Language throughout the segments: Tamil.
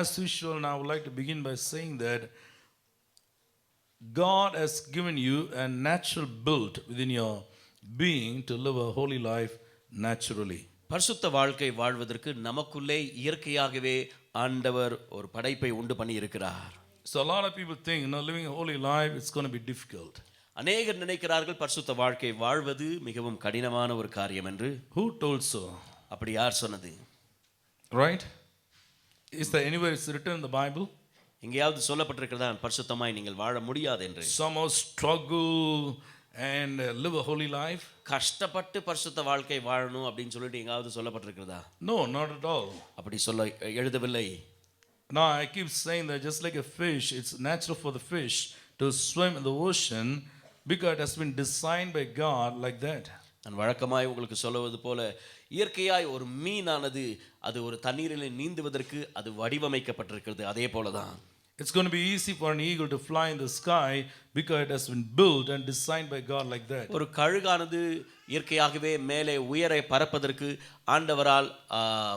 as usual, now I would like to begin by saying that God has given you a natural build within your being to live a holy life naturally. பரிசுத்த வாழ்க்கை வாழ்வதற்கு நமக்குள்ளே இயற்கையாகவே ஆண்டவர் ஒரு படைப்பை உண்டு பண்ணி இருக்கிறார். So a lot of people think, living a holy life, it's going to be difficult. அநேகர் நினைக்கிறார்கள் பரிசுத்த வாழ்க்கை வாழ்வது மிகவும் கடினமான ஒரு காரியம் என்று. Who told so? அப்படி யார் சொன்னது? Right? Is there anywhere it's written in the Bible? எங்கேயாவது சொல்லப்பட்டிருக்கிறதா பரிசுத்தமாய் நீங்கள் வாழ முடியாது என்று? Somehow struggle and live a holy life? கஷ்டப்பட்டு பரிசுத்த வாழ்க்கை வாழணும் அப்படின்னு சொல்லிட்டு எங்காவது சொல்லப்பட்டிருக்கிறதா? No, not at all. அப்படி சொல்ல எழுதவில்லை. Now I keep saying that just like a fish, it's natural for the fish to swim in the ocean because it has been designed by God like that. நான் வழக்கமாய் உங்களுக்கு சொல்லுவது போல இயற்கையாய் ஒரு மீனானது அது ஒரு தண்ணீரில் நீந்துவதற்கு அது வடிவமைக்கப்பட்டிருக்கிறது. அதே போலதான் it's going to be easy for an eagle to fly in the sky because it has been built and designed by God like that. ஒரு கழுகானது இயற்கையாகவே மேலே உயர பறப்பதற்கு ஆண்டவரால்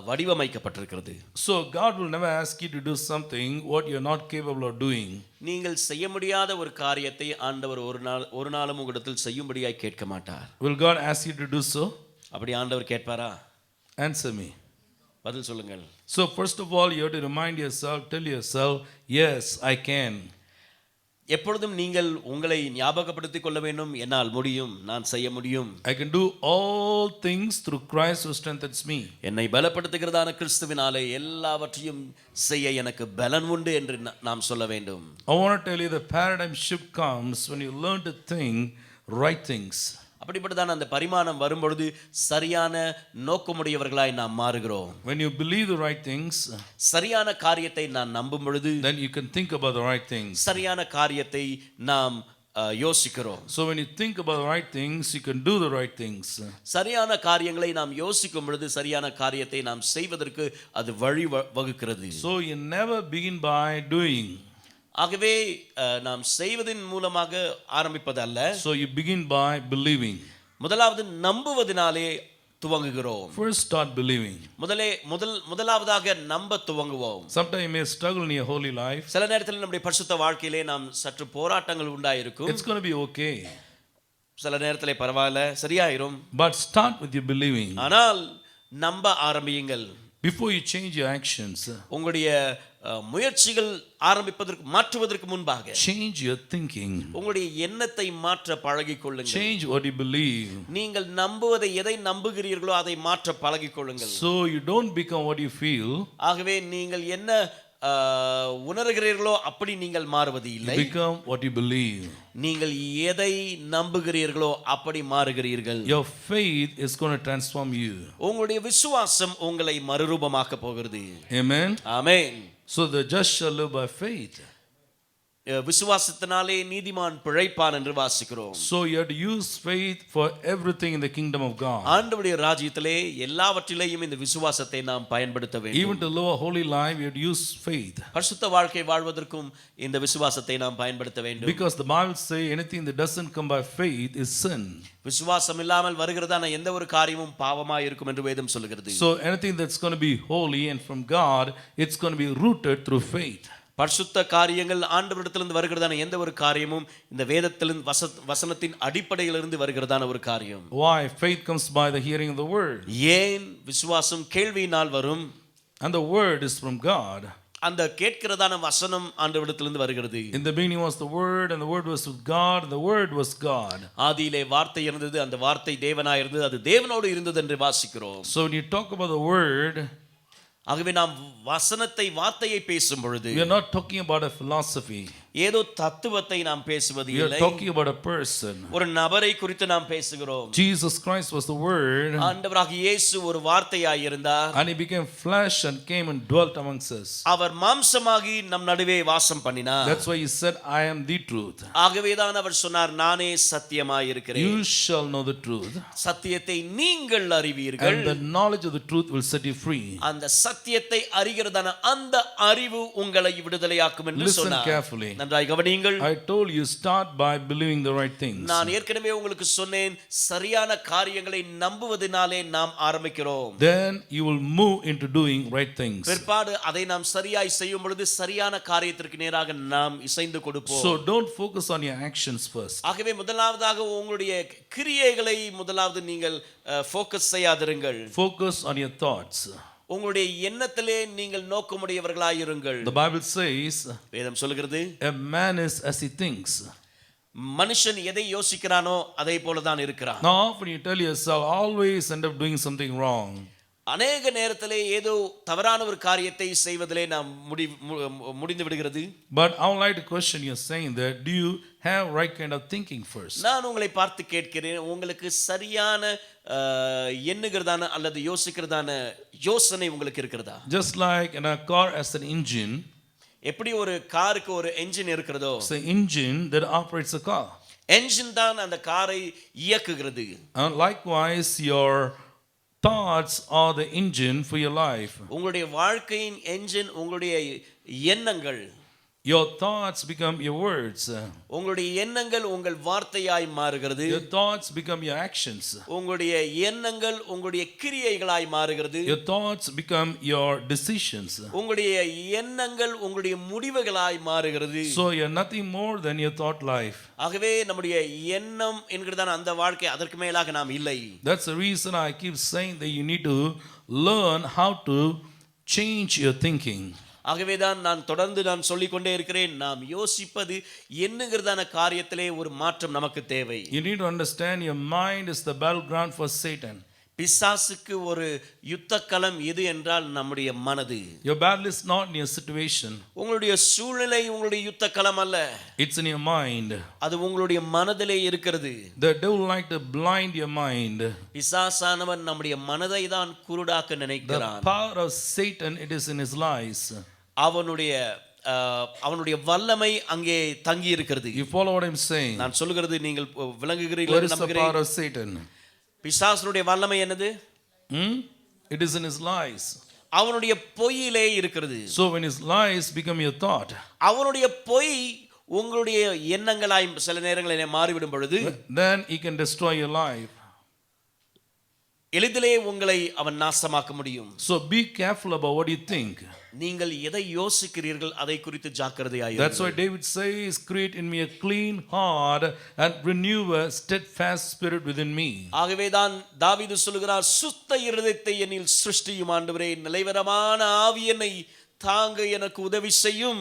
வடிவமைக்கப்பட்டிருக்கிறது. So God will never ask you to do something what you are not capable of doing. நீங்கள் செய்ய முடியாத ஒரு காரியத்தை ஆண்டவர் ஒரு நாளும் உங்களிடத்தில் செய்யும்படியாய் கேட்க மாட்டார். Will God ask you to do so? அப்படி ஆண்டவர் கேட்பாரா? Answer me. பதில் சொல்லுங்கள். So first of all you have to remind yourself, tell yourself, yes I can. எப்பொழுதும் நீங்கள் உங்களை ஞாபகப்படுத்திக் கொள்ள வேண்டும், என்னால் முடியும், நான் செய்ய முடியும். I can do all things through Christ who strengthens me. என்னை பலப்படுத்துகிறதான கிறிஸ்துவினாலே எல்லாவற்றையும் செய்ய எனக்கு பலன் உண்டு என்று நாம் சொல்ல வேண்டும். I want to tell you the paradigm shift comes when you learn to think right things. அப்படிப்பட்டதான அந்த பரிமாணம் வரும்பொழுது சரியான நோக்கமுடையவர்களாய் நாம் மாறுகிறோம். When you believe the right things, சரியான காரியத்தை நான் நம்பும் பொழுது then you can think about the right things. சரியான காரியத்தை நாம் யோசிக்கிறோம். So when you think about the right things, you can do the right things. சரியான காரியங்களை நாம் யோசிக்கும் பொழுது சரியான காரியத்தை நாம் செய்வதற்கு அது வழி வகுக்கிறது. So you never begin by doing. ஆகவே நாம் செய்வதின் மூலமாக ஆரம்பிப்பதல்ல. So you begin by believing. முதலாவது நம்புவதினாலே துவங்குகிறோம். First start believing. முதலாவதாக நம்ப துவங்குவோம். Sometimes you may struggle in your holy life. சில நேரத்தில் நம்முடைய பரிசுத்த வாழ்க்கையிலே நாம் சற்று போராட்டங்கள் உண்டாயிருக்கும். It's going to be okay. சில நேரத்திலே பரவாயில்லை, சரியாயிரும். But start with your believing. ஆனால் நம்ப ஆரம்பியுங்கள். Before you change your actions, உங்களுடைய முயற்சிகள் மாற்றுவதற்கு முன்பாக change your thinking. உங்களுடைய எண்ணத்தை மாற்ற பழகிக் கொள்ளுங்கள். Change what you believe. நீங்கள் நம்புவதை எதை நம்புகிறீர்களோ அதை மாற்ற பழகிக் கொள்ளுங்கள். So you don't become what you feel. ஆகவே நீங்கள் என்ன உணர்கிறீர்களோ அப்படி நீங்கள் மாறுவது இல்லை. You become what you believe. நீங்கள் எதை நம்புகிறீர்களோ அப்படி மாறுகிறீர்கள். Your faith is going to transform you. உங்களுடைய விசுவாசம் உங்களை மறுரூபமாக்க போகிறது. Amen. Amen. So the just shall live by faith. விசுவாசத்தினாலே நீதிமான் பிழைப்பான் என்று வாசிக்கிறோம். So you have to use faith for everything in the kingdom of God. ஆண்டவருடைய ராஜ்யத்திலே எல்லாவற்றிலேயும் இந்த விசுவாசத்தை நாம் பயன்படுத்த வேண்டும். Even to live a holy life you have to use faith. பரிசுத்த வாழ்க்கை வாழ்வதற்கும் இந்த விசுவாசத்தை நாம் பயன்படுத்த வேண்டும். Because the Bible says anything that doesn't come by faith is sin. விசுவாசம் இல்லாமல் வருகிறதான எந்த ஒரு காரியமும் பாவமாய் இருக்கும் என்று வேதம் சொல்கிறது. So anything that's going to be holy and from God, it's going to be rooted through faith. பரிசுத்த காரியங்கள் ஆண்டவரிடத்திலிருந்து வருகிறதான எந்த ஒரு காரியமும் இந்த வேதத்திலிருந்து வசனத்தின் அடிப்படையிலிருந்து வருகிறதான ஒரு காரியம். Why? Faith comes by the hearing of the word. ஏன் விசுவாசம் கேள்வியினால் வரும்? And the word is from God. அந்த கேட்கிறதான வசனம் ஆண்டவரிடத்திலிருந்து வருகிறது. In the beginning was the word, and the word was with God, and the word was God. ஆதியிலே வார்த்தை இருந்தது, அந்த வார்த்தை தேவனாய் இருந்தது, அது தேவனோடு இருந்தது என்று வாசிக்கிறோம். So when you talk about the word, ஆகவே நாம் வார்த்தையை பேசும் பொழுது we are not talking about a philosophy. ஏதோ தத்துவத்தை நாம் பேசுவது இல்லை. We are talking about a person. ஒரு நபரை குறித்து நாம் பேசுகிறோம். Jesus Christ was the word. ஆண்டவராகிய இயேசு ஒரு வார்த்தையாய் இருந்தார். And he became flesh and came and dwelt amongst us. அவர் மாம்சமாகி நம் நடுவே வாசம் பண்ணினார். That's why he said, I am the truth. ஆகவே தான் அவர் சொன்னார், நானே சத்தியமாய் இருக்கிறேன். You shall know the truth. சத்தியத்தை நீங்கள் அறிவீர்கள். And the knowledge of the truth will set you free. அந்த சத்தியத்தை அறிகிறதான அந்த அறிவு உங்களை விடுதலையாக்கும் என்று சொன்னார். Listen carefully. நன்றாய் கவனியுங்கள். I told you start by believing the right things. நான் ஏற்கனவே உங்களுக்கு சொன்னேன், சரியான காரியங்களை நம்புவதனாலே நாம் ஆரம்பிக்கிறோம். Then you will move into doing right things. பிற்பாடு அதை நாம் சரியாய் செய்யும் பொழுது சரியான காரியத்திற்கு நேராக நாம் இசைந்து கொடுப்போம். So don't focus on your actions first. ஆகவே முதலாவதாக உங்களுடைய கிரியைகளை முதலாவது நீங்கள் focus செய்யாதிருங்கள். Focus on your thoughts. உங்களுடைய எண்ணத்திலே நீங்கள் நோக்கமுடையவர்களாய் இருங்கள். The Bible says, வேதம் சொல்கிறது, a man is as he thinks. மனுஷன் எதை யோசிக்கிறானோ அதை போல தான் இருக்கிறான். Now often you tell yourself, always end up doing something wrong. அநேக நேரத்திலே ஏதோ தவறான ஒரு காரியத்தை செய்வதிலே நாம் முடிந்து விடுகிறது. But I would like to question you saying that, do you have right kind of thinking first? நான் உங்களை பார்த்து கேட்கிறேன், உங்களுக்கு சரியான எண்ணுகிறதான அல்லது யோசிக்கிறதான யோசனை உங்களுக்கு இருக்கிறதா? Just like in a car as an engine, எப்படி ஒரு காருக்கு ஒரு என்ஜின் இருக்கிறதோ, it's the engine that operates the car. Engine தான் அந்த காரை இயக்குகிறது. And likewise your thoughts are the engine for your life. உங்களுடைய வாழ்க்கையின் என்ஜின் உங்களுடைய எண்ணங்கள். Your thoughts become your words. உங்களுடைய எண்ணங்கள் உங்கள் வார்த்தையாய் மாறுகிறது. Your thoughts become your actions. உங்களுடைய எண்ணங்கள் உங்களுடைய கிரியைகளாய் மாறுகிறது. Your thoughts become your decisions. உங்களுடைய எண்ணங்கள் உங்களுடைய முடிவுகளாய் மாறுகிறது. So you're nothing more than your thought life. ஆகவே நம்முடைய எண்ணம் என்கிறதான அந்த வாழ்க்கை, அதற்கு மேலாக நாம் இல்லை. That's the reason I keep saying that you need to learn how to change your thinking. ஆகவேதான் நான் தொடர்ந்து சொல்லிக்கொண்டே இருக்கிறேன், நாம் யோசிப்பது எண்ணுகிறதான காரியத்திலே ஒரு மாற்றம் நமக்கு தேவை. You need to understand your mind is the battleground for Satan. பிசாசுக்கு ஒரு யுத்த களம் எது என்றால் நம்முடைய மனது. Your battle is not in your situation. உங்களுடைய சூழ்நிலை உங்களுடைய யுத்த களம் அல்ல. It's in your mind. அது உங்களுடைய மனதிலே இருக்கிறது. The devil like to blind your mind. பிசாசானவன் நம்முடைய மனதை தான் குருடாக்க நினைக்கிறான். The power of Satan, it is in his lies. அவனுடைய வல்லமை அங்கே தங்கி இருக்கிறது. You follow what I'm saying? நான் சொல்லுகிறது நீங்கள் விளங்குகிறீர்கள் என்று நம்புகிறேன். What is the power of Satan? பிசாசுடைய வல்லமை என்னது? It is in his lies. அவனுடைய பொய்யிலே இருக்கிறது. So when his lies become your thought, அவனுடைய பொய் உங்களுடைய எண்ணங்களாய் சில நேரங்களிலே மாறிவிடும் பொழுது, then he can destroy your life. எளிதிலே உங்களை அவன் நாசமாக்க முடியும். So be careful about what you think. நீங்கள் எதை யோசிக்கிறீர்கள் அதை குறித்து ஜாக்கிரதையாய் இருங்கள். That's why David says, create in me a clean heart and renew a steadfast spirit within me. ஆகவே தான் தாவீது சொல்கிறார், சுத்த இருதயத்தை என்னில் சிருஷ்டியும் ஆண்டவரே, நிலைவரமான ஆவி என்னை தாங்க எனக்கு உதவி செய்யும்.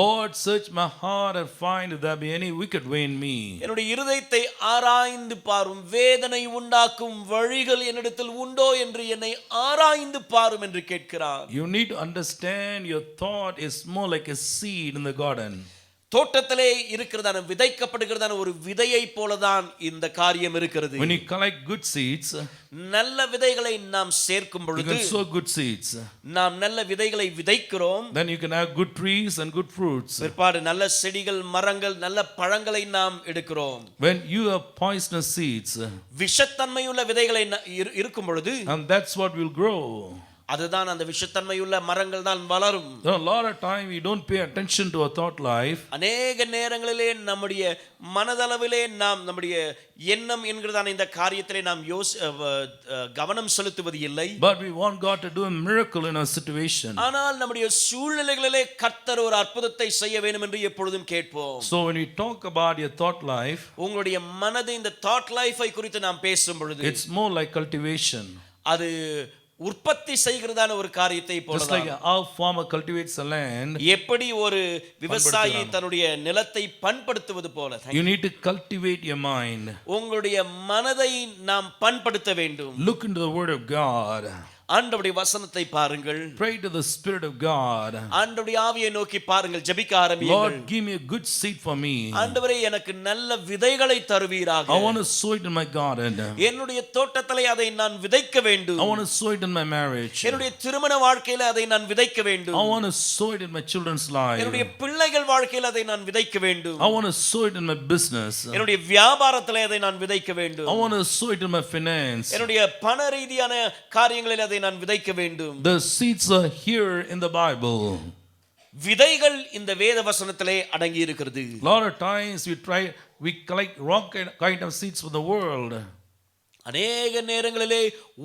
Lord, search my heart and find if there be any wicked way in me. என்னுடைய இருதயத்தை ஆராய்ந்து பாரும், வேதனை உண்டாக்கும் வழிகள் என்னிடத்தில் உண்டோ என்று என்னை ஆராய்ந்து பாரும் என்று கேட்கிறார். You need to understand your thought is more like a seed in the garden. தோட்டத்திலே இருக்கிறதான விதைக்கப்படுகிறதான ஒரு விதையை போலதான் இந்த காரியம் இருக்கிறது. When you collect good seeds, நல்ல விதைகளை நாம் சேர்க்கும் you பொழுது, can sow good seeds. நாம் நல்ல விதைகளை விதைக்கிறோம். Then you can have good trees and good fruits. பிற்பாடு நல்ல செடிகள், மரங்கள், நல்ல பழங்களை நாம் எடுக்கிறோம். When you have poisonous seeds, விஷத்தன்மையுள்ள விதைகளை இருக்கும் பொழுது, and that's what will grow. அதுதான் அந்த விஷத்தன்மையுள்ள மரங்கள் தான் வளரும். A lot of time we don't pay attention to our thought life. அநேக நேரங்களிலே நம்முடைய மனதளவிலே நாம் நம்முடைய எண்ணம் என்கிறதான இந்த காரியத்திலே நாம் கவனம் செலுத்துவது இல்லை. But we want God to do a miracle in our situation. ஆனால் நம்முடைய சூழ்நிலைகளிலே கர்த்தர் ஒரு அற்புதத்தை செய்ய வேண்டும் என்று எப்பொழுதும் கேட்போம். So when we talk about your thought life, உங்களுடைய மனது இந்த தாட் லைஃபை குறித்து நாம் பேசும் பொழுது, it's more like cultivation. அது உற்பத்தி செய்கிறதான ஒரு காரியத்தை போல, just like how farmer cultivates the land, எப்படி ஒரு விவசாயி தன்னுடைய நிலத்தை பண்படுத்துவது போல, you need to cultivate your mind. உங்களுடைய மனதை நாம் பண்படுத்த வேண்டும். Look into the word of God. ஆண்டவருடைய வசனத்தை பாருங்கள். Pray to the Spirit of God. ஆண்டவருடைய ஆவியை நோக்கி பாருங்கள், ஜெபிக்க ஆரம்பியுங்கள். Lord, give me a good seed for me. ஆண்டவரே, எனக்கு நல்ல விதைகளை தருவீராக. I want to sow it in my garden. என்னுடைய தோட்டத்திலே அதை நான் விதைக்க வேண்டும். I want to sow it in my marriage. என்னுடைய திருமண வாழ்க்கையில அதை நான் விதைக்க வேண்டும். I want to sow it in my children's life. என்னுடைய பிள்ளைகள் வாழ்க்கையில அதை நான் விதைக்க வேண்டும். I want to sow it in my business. என்னுடைய வியாபாரத்திலே அதை நான் விதைக்க வேண்டும். I want to sow it in my finance. என்னுடைய பண ரீதியான காரியங்களில் அதை நான் விதைக்க வேண்டும். The seeds are here in the Bible. விதைகள் இந்த வேத வசனத்திலே அடங்கி இருக்கிறது. Lot of times we collect wrong kind of seeds from the world. அநேக நேரங்களிலே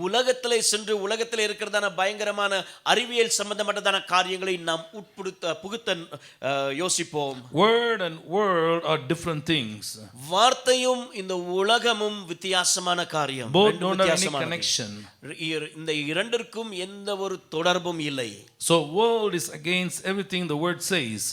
உலகத்திலே சென்று உலகத்திலே இருக்கிறதான பயங்கரமான அறிவியல் சம்பந்தப்பட்டதான காரியங்களை நாம் புகுத்த யோசிப்போம். Word and world are different things. வார்த்தையும் இந்த உலகமும் வித்தியாசமான காரியம். Both don't have any connection. இந்த இரண்டிற்கும் எந்த ஒரு தொடர்பும் இல்லை. So world is against everything the word says.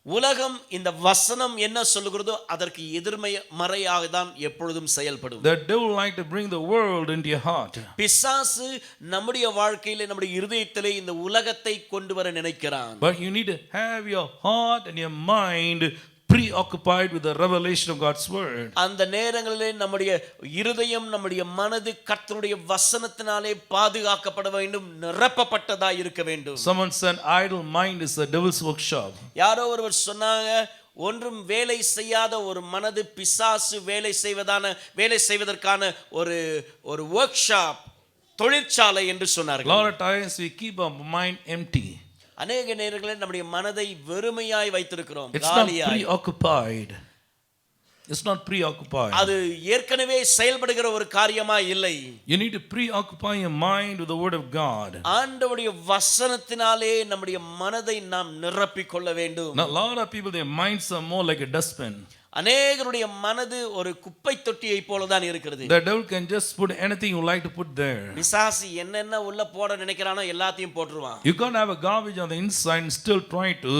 உலகம் இந்த வசனம் என்ன சொல்லுகிறதோ அதற்கு எதிர்மறையாக தான் எப்பொழுதும் செயல்படும். The devil like to bring the world into your heart. பிசாசு நம்முடைய வாழ்க்கையிலே நம்முடைய இருதயத்திலே இந்த உலகத்தை கொண்டு வர நினைக்கிறான். But you need to have your heart and your mind preoccupied with the revelation of God's word. அந்த நேரங்களிலே நம்முடைய இருதயம் நம்முடைய மனது கர்த்தருடைய வசனத்தினாலே பாதுகாக்கப்பட வேண்டும், நிரப்பப்பட்டதாய் இருக்க வேண்டும். Someone said idle mind is the devil's workshop. யாரோ ஒருவர் சொன்னாங்க, ஒன்றும் வேலை செய்யாத ஒரு மனது பிசாசு வேலை செய்வதற்கான ஒரு ஒர்க் ஷாப், தொழிற்சாலை என்று சொன்னார்கள். Lot of times we keep our mind empty. அநேக நேரங்களில் நம்முடைய மனதை வெறுமையாய் வைத்திருக்கிறோம், It's not preoccupied. It's not preoccupied. அது ஏற்கனவே செயல்படுகிற ஒரு காரியமா இல்லை. You need to preoccupy your mind with the word of God. ஆண்டவருடைய வசனத்தினாலே நம்முடைய மனதை நாம் நிரப்பிக் கொள்ள வேண்டும். Now a lot of people, their minds are more like a dustbin. அநேகருடைய மனது ஒரு குப்பை தொட்டியை போல தான் இருக்கிறது. The devil can just put anything you like to put there. பிசாசு என்னென்ன உள்ள போட நினைக்கிறானோ எல்லாத்தையும் போட்டுருவான். You can't have a garbage on the inside and still try to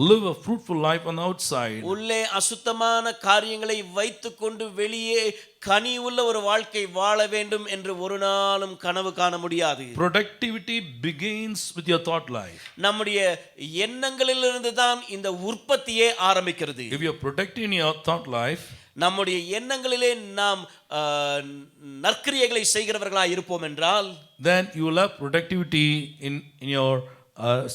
live a fruitful life on the outside. உள்ளே அசுத்தமான காரியங்களை வைத்துக்கொண்டு வெளியே கனி உள்ள ஒரு வாழ்க்கை வாழ வேண்டும் என்று ஒரு நாளும் கனவு காண முடியாது. Productivity begins with your thought life. நம்முடைய எண்ணங்களிலிருந்து தான் இந்த உற்பத்தியே ஆரம்பிக்கிறது. If you are protecting your thought life, நம்முடைய எண்ணங்களிலே நாம் நற்கிரியைகளை செய்கிறவர்களாய் இருப்போம் என்றால், then you will have productivity in your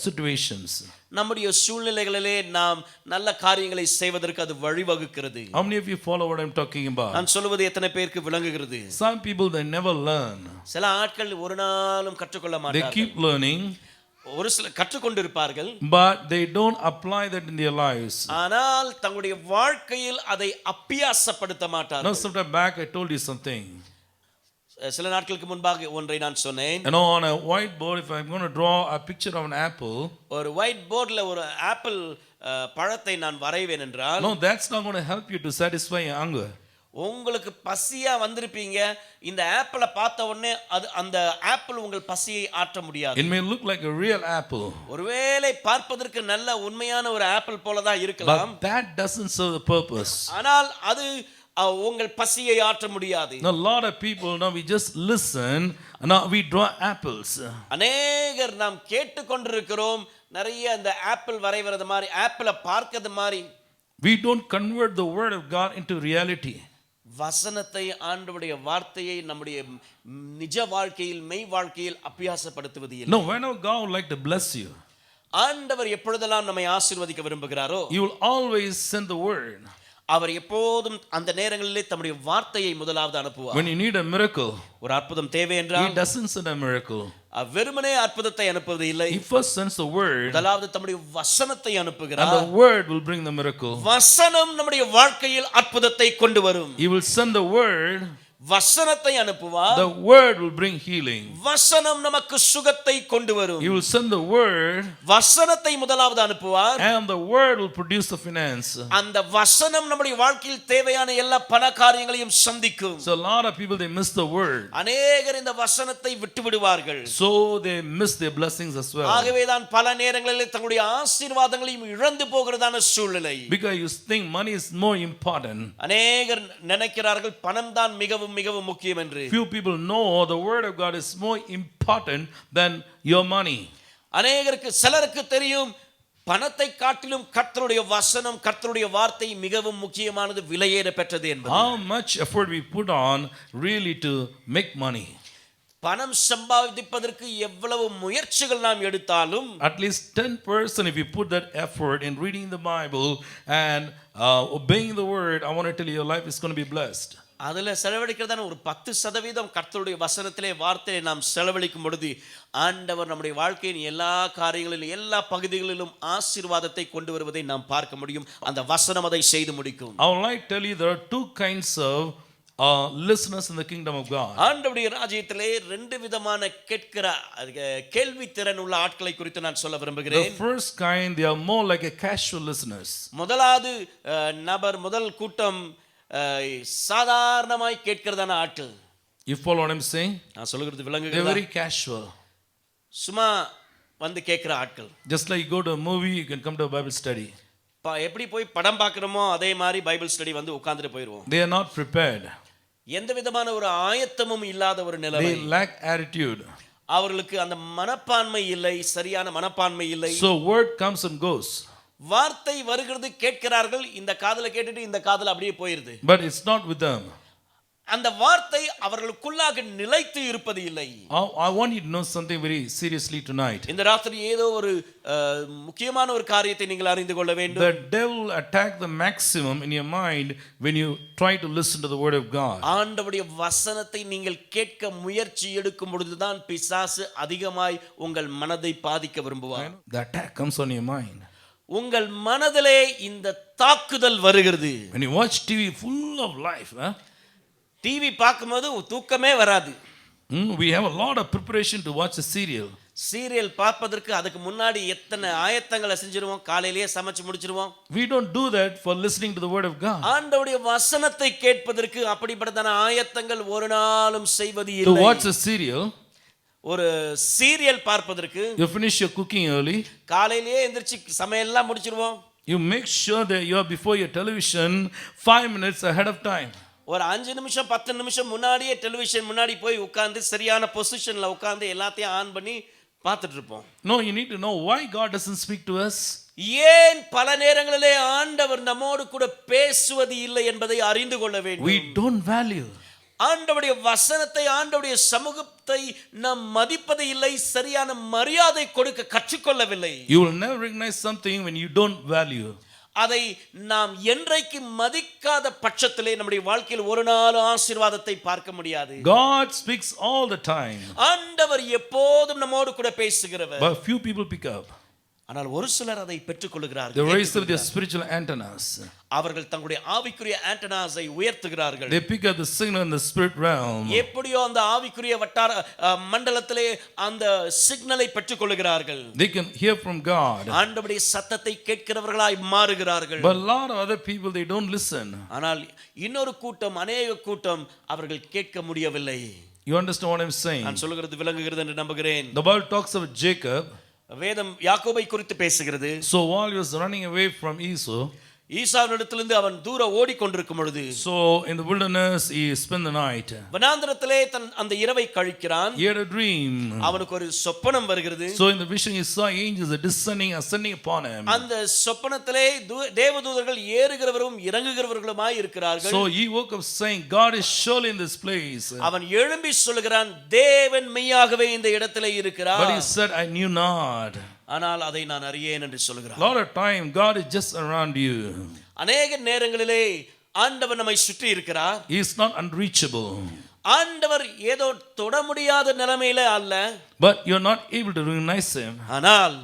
situations. நம்முடைய சூழ்நிலைகளிலே நாம் நல்ல காரியங்களை செய்வதற்கு அது வழிவகுக்கிறது. How many of you follow what I'm talking about? நான் சொல்வது எத்தனை பேருக்கு விளங்குகிறது? Some people, they never learn. சில ஆட்கள் ஒரு நாளும் கற்றுக்கொள்ள They மாட்டார்கள். keep learning, ஒரு சில கற்றுக்கொண்டிருப்பார்கள், but they don't apply that in their lives. ஆனால் தங்களுடைய வாழ்க்கையில் அதை அபியாசப்படுத்த Now மாட்டார்கள். sometime back I told you something. சில நாட்களுக்கு முன்பாக ஒன்றை நான் சொன்னேன். You know, on a whiteboard, if I'm going to draw a picture of an apple, ஒரு ஒயிட் போர்ட்ல ஒரு ஆப்பிள் பழத்தை நான் வரைவேன் என்றால், no, that's not going to help you to satisfy your hunger. உங்களுக்கு பசியா வந்திருப்பீங்க, இந்த ஆப்பிளை பார்த்த உடனே அந்த ஆப்பிள் உங்கள் பசியை ஆற்ற முடியாது. It may look like a real apple, ஒருவேளை பார்ப்பதற்கு நல்ல உண்மையான ஒரு ஆப்பிள் போல தான் இருக்கலாம், but that doesn't serve the purpose. ஆனால் அது உங்கள் பசியை ஆற்ற முடியாது. Now a lot of people, now we just listen, now we draw apples. அநேகர் நாம் கேட்டுக்கொண்டிருக்கிறோம், நிறைய இந்த ஆப்பிள் வரைவது மாதிரி, ஆப்பிளை பார்க்கிறது மாதிரி. We don't convert the word of God into reality. வசனத்தை, ஆண்டவருடைய வார்த்தையை நம்முடைய நிஜ வாழ்க்கையில், மெய் வாழ்க்கையில் அபியாசப்படுத்துவது இல்லை. No, whenever God would like to bless you, ஆண்டவர் எப்பொழுதெல்லாம் நம்மை ஆசீர்வதிக்க விரும்புகிறாரோ, He will always send the word. அவர் எப்போதும் அந்த நேரங்களிலே தம்முடைய வார்த்தையை முதலாவது அனுப்புவார். When you need a miracle, ஒரு அற்புதம் தேவை என்றால், He doesn't send a miracle. வெறுமனே அற்புதத்தை அனுப்புவது இல்லை. He first sends the word, முதலாவது தம்முடைய வசனத்தை அனுப்புகிறார். and the word will bring the miracle. வசனம் நம்முடைய வாழ்க்கையில் அற்புதத்தை கொண்டு வரும். He will send the word, வசனத்தை அனுப்புவார். the word will bring healing. வசனம் நமக்கு சுகத்தை கொண்டு வரும். He will send the word, வசனத்தை முதலாவது அனுப்புவார். and the word will produce the finance. அந்த வசனம் நம்முடைய வாழ்க்கையில் தேவையான எல்லா பண காரியங்களையும் சந்திக்கும். So a lot of people, they miss the word, அநேகர் இந்த வசனத்தை விட்டு விடுவார்கள். so they miss their blessings as well, ஆகவே தான் பல நேரங்களில் தங்களுடைய ஆசீர்வாதங்களையும் இழந்து போகிறதான சூழ்நிலை. because you think money is more important. அநேகர் நினைக்கிறார்கள் பணம் தான் மிகவும் மிகவும் முக்கியம் என்று. Few people know the word of God is more important than your money. அநேகருக்கு, சிலருக்கு தெரியும் பணத்தை காட்டிலும் கர்த்தருடைய வசனம், கர்த்தருடைய வார்த்தை மிகவும் முக்கியமானது, விலையேற பெற்றது என்பது. How much effort we put on really to make money. பணம் சம்பாதிப்பதற்கு எவ்வளவு முயற்சிகள் நாம் எடுத்தாலும், at least 10% if you put that effort in reading the Bible and obeying the word, I want to tell you, your life is going to be blessed. அதுல செலவழிக்கிறதான ஒரு 10% கர்த்தருடைய வசனத்திலே வார்த்தையை நாம் செலவழிக்கும் பொழுது ஆண்டவர் நம்முடைய வாழ்க்கையின் எல்லா காரியங்களிலும் எல்லா பகுதிகளிலும் ஆசீர்வாதத்தை கொண்டு வருவதை நாம் பார்க்க முடியும். அந்த வசனம் அதை செய்து முடிக்கும். I would like to tell you there are two kinds of listeners in the kingdom of God. ஆண்டவருடைய ராஜ்யத்திலே ரெண்டு விதமான கேட்கிற கேள்வி திறன் உள்ள ஆட்களை குறித்து நான் சொல்ல The விரும்புகிறேன். first kind, they are more like a casual listeners. முதலாவது நபர் முதல் கூட்டம் சாதாரணமாய் கேட்கிறதான ஆட்கள். You follow what I'm saying? நான் சொல்லுகிறது They're விளங்குகிறதா? very casual. சும்மா வந்து கேட்கிற ஆட்கள். Just like you go to a movie, you can come to a Bible study. எப்படி போய் படம் பார்க்குறோமோ அதே மாதிரி பைபிள் ஸ்டடி வந்து உட்கார்ந்துட்டு போயிடுவோம். They are not prepared. எந்த விதமான ஒரு ஆயத்தமும் இல்லாத ஒரு நிலைமை. They lack attitude. அவர்களுக்கு அந்த மனப்பான்மை இல்லை, சரியான மனப்பான்மை இல்லை. So word comes and goes. வார்த்தை வருகிறது, கேட்கிறார்கள், இந்த காதுல கேட்டுட்டு இந்த காதுல அப்படியே போயிருது. But it's not with them. அந்த வார்த்தை அவர்களுக்குள்ளாக நிலைத்து இருப்பது இல்லை. I want you to know something very seriously tonight. இந்த ராத்திரி ஏதோ ஒரு முக்கியமான ஒரு காரியத்தை நீங்கள் அறிந்து கொள்ள வேண்டும். The devil attacked the maximum in your mind when you try to listen to the word of God. ஆண்டவருடைய வசனத்தை நீங்கள் கேட்க முயற்சி எடுக்கும் பொழுதுதான் பிசாசு அதிகமாய் உங்கள் மனதை பாதிக்க விரும்புவார். The attack comes on your mind. உங்கள் மனதிலே இந்த தாக்குதல் வருகிறது. When you watch TV full of life, TV பார்க்கும்போது தூக்கமே வராது. We have a lot of preparation to watch a serial. Serial பார்ப்பதற்கு அதுக்கு முன்னாடி எத்தனை ஆயத்தங்களை செஞ்சிருவோம், காலையிலேயே சமைச்சு முடிச்சிருவோம். We don't do that for listening to the word of God. ஆண்டவருடைய வசனத்தை கேட்பதற்கு அப்படிப்பட்டதான ஆயத்தங்கள் ஒரு நாளும் செய்வது To இல்லை. watch a serial, ஒரு சீரியல் பார்ப்பதற்கு you finish your cooking early. காலையிலேயே எந்திரிச்சு சமையல்லாம் முடிச்சிருவோம். You make sure that you are before your television 5 minutes ahead of time. ஒரு 5 நிமிஷம் 10 நிமிஷம் முன்னாடியே டெலிவிஷன் முன்னாடி போய் உட்கார்ந்து சரியான பொசிஷன்ல உட்கார்ந்து எல்லாத்தையும் ஆன் பண்ணி பார்த்துட்டு இருப்போம். No, you need to know why God doesn't speak to us. ஏன் பல நேரங்களிலே ஆண்டவர் நம்மோடு கூட பேசுவது இல்லை என்பதை அறிந்து கொள்ள வேண்டும். We don't value. ஆண்டவருடைய வசனத்தை, ஆண்டவருடைய சமூகத்தை நாம் மதிப்பது இல்லை, சரியான மரியாதை கொடுக்க கற்றுக்கொள்ளவில்லை. You will never recognize something when you don't value. அதை நாம் என்றைக்கு மதிக்காத பட்சத்திலே நம்முடைய வாழ்க்கையில் ஒரு நாள் ஆசீர்வாதத்தை பார்க்க முடியாது. God speaks all the time, ஆண்டவர் எப்போதும் நம்மோடு கூட பேசுகிறவர். but few people pick up. ஆனால் ஒரு சிலர் அதை பெற்றுக் They கொள்கிறார்கள். raise up their spiritual antennas. அவர்கள் தங்களுடைய ஆவிக்குரிய ஆண்டனாஸை உயர்த்துகிறார்கள். They pick up the signal in the spirit realm. எப்படியோ அந்த ஆவிக்குரிய வட்டார மண்டலத்திலே அந்த சிக்னலை பெற்றுக் கொள்கிறார்கள். They can hear from God. ஆண்டவருடைய சத்தத்தை கேட்கிறவர்களாய் மாறுகிறார்கள். But a lot of other people, they don't listen. ஆனால் இன்னொரு கூட்டம், அநேக கூட்டம் அவர்கள் கேட்க முடியவில்லை. You understand what I'm saying? நான் சொல்லுகிறது விளங்குகிறது என்று நம்புகிறேன். The Bible talks of Jacob. வேதம் யாக்கோபை குறித்து பேசுகிறது. So while he was running away from Esau, ஈசாவினிடத்திலிருந்து அவன் தூர ஓடிக்கொண்டிருக்கும் பொழுது, so in the wilderness he spent the night. வனாந்தரத்திலே அந்த இரவை கழிக்கிறான். He had a dream. அவனுக்கு ஒரு சொப்பனம் வருகிறது. So in the vision he saw angels descending, ascending upon him. அந்த சொப்பனத்திலே தேவதூதர்கள் ஏறுகிறவரும் இறங்குகிறவர்களுமாய் இருக்கிறார்கள். So he woke up saying, God is surely in this place. அவன் எழும்பி சொல்லுகிறான், தேவன் மெய்யாகவே இந்த இடத்திலே இருக்கிறார். But he said, I knew not. ஆனால் அதை நான் அறியேன் என்று சொல்கிறான். Lot of time God is just around you. அநேக நேரங்களிலே ஆண்டவர் நம்மை சுற்றி இருக்கிறார். He is not unreachable. ஆண்டவர் ஏதோ தொட முடியாத நிலைமையில அல்ல, but you are not able to recognize him. ஆனால்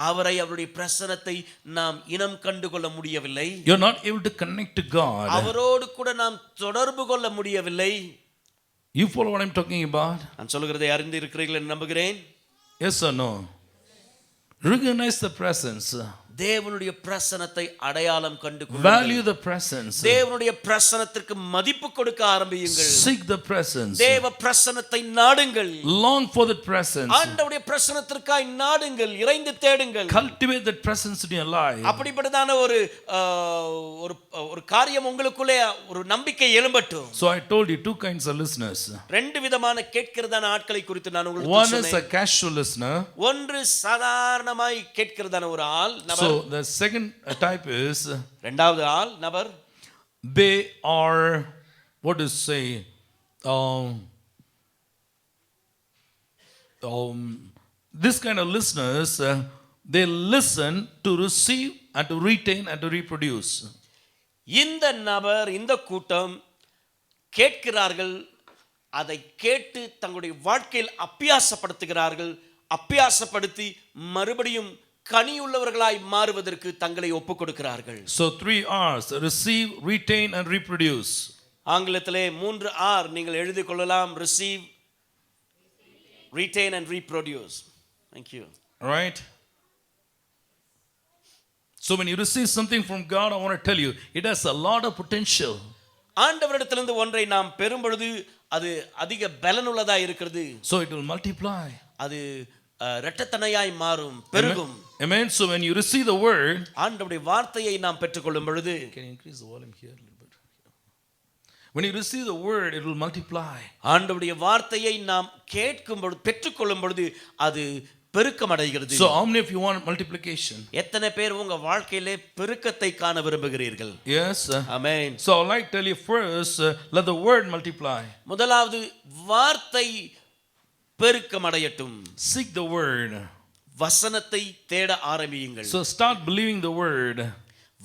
அவரை, அவருடைய பிரசன்னத்தை நாம் இனம் கண்டு கொள்ள முடியவில்லை. You are not able to connect to God. அவரோடு கூட நாம் தொடர்பு கொள்ள முடியவில்லை. You follow what I'm talking about? நான் சொல்கிறதை அறிந்து இருக்கிறீர்கள் என்று நம்புகிறேன். Yes or no? Recognize the presence. தேவனுடைய பிரசன்னத்தை அடையாளம் கண்டு value the presence. தேவனுடைய பிரசன்னத்திற்கு மதிப்பு கொடுக்க ஆரம்பியுங்கள். seek the presence. தேவ பிரசன்னத்தை நாடுங்கள். long for the presence. ஆண்டவருடைய பிரசன்னத்திற்காய் நாடுங்கள், இறைந்து தேடுங்கள். cultivate that presence in your life. அப்படிப்பட்டதான ஒரு காரியம் உங்களுக்குள்ளே ஒரு நம்பிக்கை எழும்பட்டும். So I told you two kinds of listeners. ரெண்டு விதமான கேட்கிறதான ஆட்களை குறித்து நான் உங்களுக்கு one சொன்னேன். is a casual listener. ஒன்று சாதாரணமாய் கேட்கிறதான ஒரு ஆள் நபர். So the second type is, இரண்டாவது ஆள் நபர், they are, what to say, this kind of listeners, they listen to receive and to retain and to reproduce. இந்த நபர், இந்த கூட்டம் கேட்கிறார்கள், அதை கேட்டு தங்களுடைய வாழ்க்கையில் அப்பியாசப்படுத்துகிறார்கள். அப்பியாசப்படுத்தி மறுபடியும் கனியுள்ளவர்களாய் மாறுவதற்கு தங்களை ஒப்புக் கொடுக்கிறார்கள். So 3 R's: receive, retain and reproduce. ஆங்கிலத்திலே 3 R நீங்கள் எழுதிக் கொள்ளலாம். receive, retain and reproduce. Thank you. All right? So when you receive something from God, I want to tell you, it has a lot of potential. ஆண்டவரிடத்திலிருந்து ஒன்றை நாம் பெறும் பொழுது அது அதிக பலனுள்ளதா இருக்கிறது. So it will multiply. அது இரட்டத்தனையாய் மாறும், பெருகும். Amen. So when you receive the word, ஆண்டவருடைய வார்த்தையை நாம் பெற்றுக்கொள்ளும் பொழுது, can you increase the volume here a little bit? When you receive the word, it will multiply. ஆண்டவருடைய வார்த்தையை நாம் கேட்கும் பொழுது, பெற்றுக்கொள்ளும் பொழுது அது பெருக்கம் அடைகிறது. So how many of you want multiplication? எத்தனை பேர் உங்க வாழ்க்கையிலே பெருக்கத்தை காண விரும்புகிறீர்கள்? Yes. Amen. So I would like to tell you first, let the word multiply. முதலாவது வார்த்தை பெருக்கம் அடையட்டும். Seek the word. வசனத்தை தேட ஆரம்பியுங்கள். So start believing the word.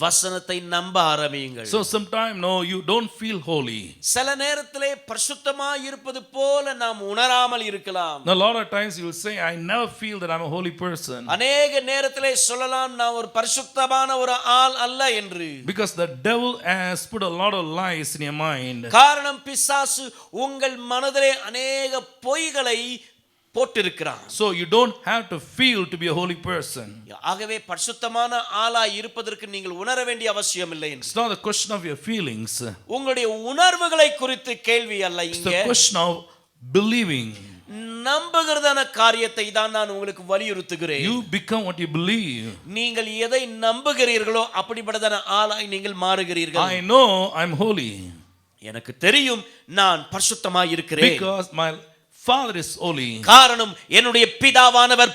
வசனத்தை நம்ப ஆரம்பியுங்கள். So sometime no, you don't feel holy. சில நேரத்திலே பரிசுத்தமாய் இருப்பது போல நாம் உணராமல் இருக்கலாம். Now, a lot of times you will say, I never feel that I'm a holy person. அநேக நேரத்திலே சொல்லலாம் நான் ஒரு பரிசுத்தமான ஒரு ஆள் அல்ல என்று. Because the devil has put a lot of lies in your mind. காரணம் பிசாசு உங்கள் மனதிலே அநேக பொய்களை போட்டிருக்கிறான். So you don't have to feel to be a holy person. ஆகவே பரிசுத்தமான ஆளாய் இருப்பதற்கு நீங்கள் உணர வேண்டிய அவசியம் இல்லை. It's not a question of your feelings. உங்களுடைய உணர்வுகளை குறித்து கேள்வி அல்ல It's இங்கே. the question of believing. நம்புகிறதான காரியத்தை தான் நான் உங்களுக்கு வலியுறுத்துகிறேன். You become what you believe. நீங்கள் எதை நம்புகிறீர்களோ அப்படிப்பட்டதான ஆளாய் நீங்கள் மாறுகிறீர்கள். I know I'm holy. எனக்கு தெரியும் நான் பரிசுத்தமாய் இருக்கிறேன். Because my Father is holy. காரணம் என்னுடைய பிதாவானவர்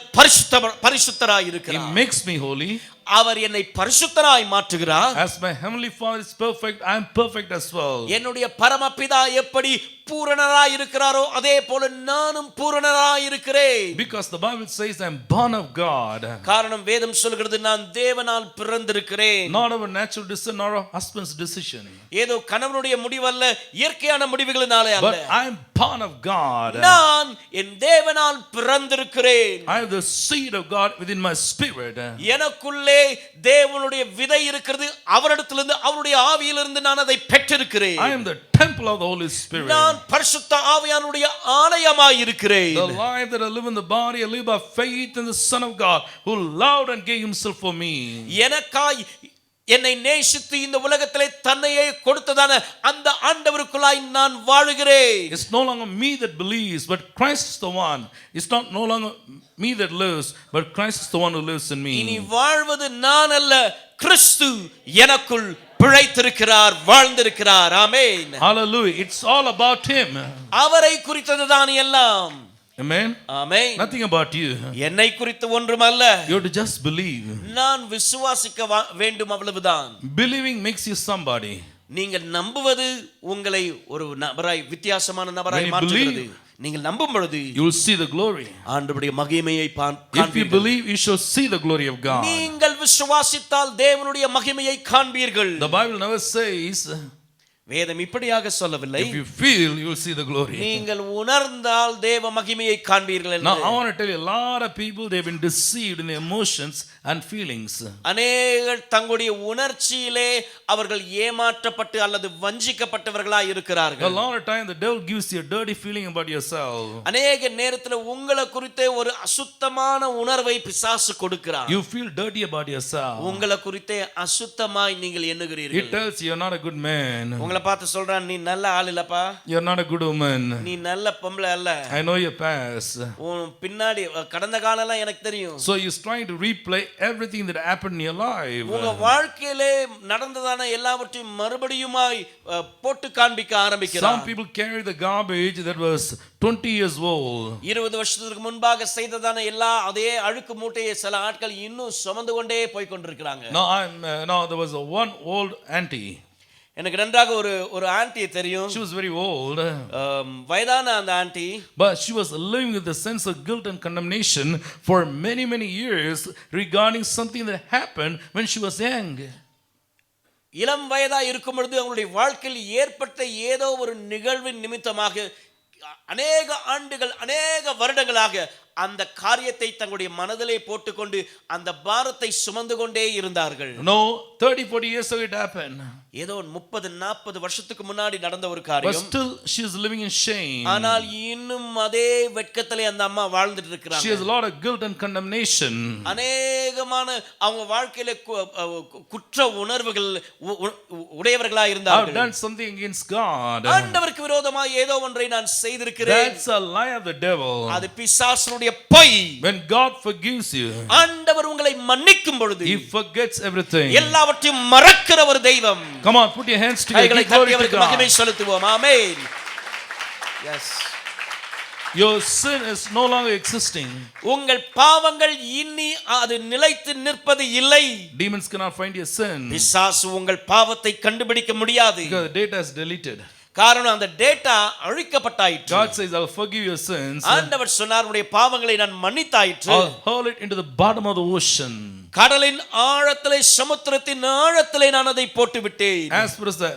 பரிசுத்தராய் இருக்கிறார். He makes me holy. அவர் என்னை பரிசுத்தராய் மாற்றுகிறார். As my heavenly Father is perfect, I am perfect as well. என்னுடைய பரமபிதா எப்படி பூரணராய் இருக்கிறாரோ அதே போல நானும் பூரணராய் இருக்கிறேன். Because the Bible says I am born of God. காரணம் வேதம் சொல்கிறது நான் தேவனால் பிறந்திருக்கிறேன். Not of a natural decision nor a husband's decision. ஏதோ கணவனுடைய முடிவல்ல, இயற்கையான முடிவுகளினாலே அல்ல. But I am born of God. நான் என் தேவனால் பிறந்திருக்கிறேன். I have the seed of God within my spirit. எனக்குள்ளே தேவனுடைய விதை இருக்கிறது. அவரிடத்திலிருந்து அவருடைய ஆவியிலிருந்து நான் அதை பெற்றிருக்கிறேன். I am the temple of the Holy Spirit. நான் பரிசுத்த ஆவியானுடைய ஆலயமாய் இருக்கிறேன். The life that I live in the body, I live by faith in the Son of God who loved and gave himself for me. எனக்காய் என்னை நேசித்து இந்த உலகத்திலே தன்னையே கொடுத்ததான அந்த ஆண்டவருக்குள்ளாய் நான் வாழுகிறேன். It's no longer me that believes, but Christ is the one. It's not no longer me that lives, but Christ is the one who lives in me. இனி வாழ்வது நான் அல்ல, கிறிஸ்து எனக்குள் பிழைத்திருக்கிறார், வாழ்ந்திருக்கிறார். ஆமென். Hallelujah. It's all about him. அவரை குறித்ததுதான் எல்லாம். Amen. Amen. Nothing about you. என்னை குறித்து ஒன்றுமல்ல. You have to just believe. நான் விசுவாசிக்க வேண்டும், அவ்வளவுதான். Believing makes you somebody. நீங்கள் நம்புவது உங்களை ஒரு நபராய், வித்தியாசமான நபராய் மாற்றுகிறது. நீங்கள் நம்பும் பொழுது you will see the glory. ஆண்டவருடைய மகிமையை If you காண்பீர்கள். believe, you shall see the glory of God. நீங்கள் விசுவாசித்தால் தேவனுடைய மகிமையை காண்பீர்கள். The Bible never says, வேதம் இப்படியாக சொல்லவில்லை. if you feel, you will see the glory. நீங்கள் உணர்ந்தால் தேவ மகிமையை காண்பீர்கள் என்று. Now I want to tell you, a lot of people, they've been deceived in their emotions and feelings. அநேகர் தங்களுடைய உணர்ச்சியிலே அவர்கள் ஏமாற்றப்பட்டு அல்லது வஞ்சிக்கப்பட்டவர்களாய் A இருக்கிறார்கள். lot of time the devil gives you a dirty feeling about yourself. அநேக நேரத்தில் உங்களை குறித்தே ஒரு அசுத்தமான உணர்வை பிசாசு கொடுக்கிறார். You feel dirty about yourself. உங்களை குறித்தே அசுத்தமாய் நீங்கள் He எண்ணுகிறீர்கள். tells you you're not a good man. உங்களை பார்த்து சொல்றான், நீ நல்ல ஆள் இல்லப்பா, You're not a good woman. நீ நல்ல பொம்பளை அல்ல, I know your past. உன் பின்னாடி கடந்த காலம் எல்லாம் எனக்கு தெரியும். So he's trying to replay everything that happened in your life. உங்க வாழ்க்கையிலே நடந்ததான எல்லாவற்றையும் மறுபடியுமாய் போட்டு காண்பிக்க ஆரம்பிக்கிறார். Some people carry the garbage that was 20 years old. 20 வருஷத்துக்கு முன்பாக செய்ததான எல்லா அதே அழுக்கு மூட்டையை சில ஆட்கள் இன்னும் சுமந்து கொண்டே போய் கொண்டிருக்கிறாங்க. Now there was one old auntie. எனக்கு நன்றாக ஒரு ஆன்ட்டியை தெரியும். She was very old. வயதான அந்த anti, But she was living with a sense of guilt and condemnation for many years regarding something that happened when she was young. இளம் வயதா இருக்கும் பொழுது அவங்களுடைய வாழ்க்கையில் ஏற்பட்ட ஏதோ ஒரு நிகழ்வின் நிமித்தமாக அநேக ஆண்டுகள் அநேக வருடங்களாக அந்த காரியத்தை தங்களுடைய மனதிலே போட்டுக்கொண்டு அந்த பாரத்தை சுமந்து கொண்டே இருந்தார்கள். No, 30-40 years ago it happened. ஏதோ 30-40 வருஷத்துக்கு முன்னாடி நடந்த ஒரு But காரியம். still she is living in shame. ஆனால் இன்னும் அதே வெட்கத்திலே அந்த அம்மா வாழ்ந்துட்டு இருக்கிறாங்க. She has a lot of guilt and condemnation. அநேகமான அவங்க வாழ்க்கையில குற்ற உணர்வுகள் உடையவர்களா இருந்தார்கள். I've done something against God. ஆண்டவருக்கு விரோதமாக ஏதோ ஒன்றை நான் செய்திருக்கிறேன். That's a lie of the devil. அது பிசாசுடைய பொய். When God forgives you, ஆண்டவர் உங்களை மன்னிக்கும் பொழுது He forgets everything. எல்லாவற்றையும் மறக்கிற ஒரு தெய்வம். Come on, put your hands together. கைகளை Give glory தட்டி to அவருக்கு மகிமை God. செலுத்துவோம். ஆமென். Yes. Your sin is no longer existing. உங்கள் பாவங்கள் இனி அது நிலைத்து நிற்பது இல்லை. Demons cannot find your sin பிசாசு உங்கள் பாவத்தை கண்டுபிடிக்க முடியாது. because the data is deleted. காரணம் அந்த data அழிக்கப்பட்டாயிற்று. God says, I'll forgive your sins. ஆண்டவர் சொன்னார் உங்களுடைய பாவங்களை நான் மன்னித்தாயிற்று. I'll hurl it into the bottom of the ocean. கடலின் ஆழத்திலே சமுத்திரத்தின் ஆழத்திலே நான் அதை போட்டு விட்டேன். As far as the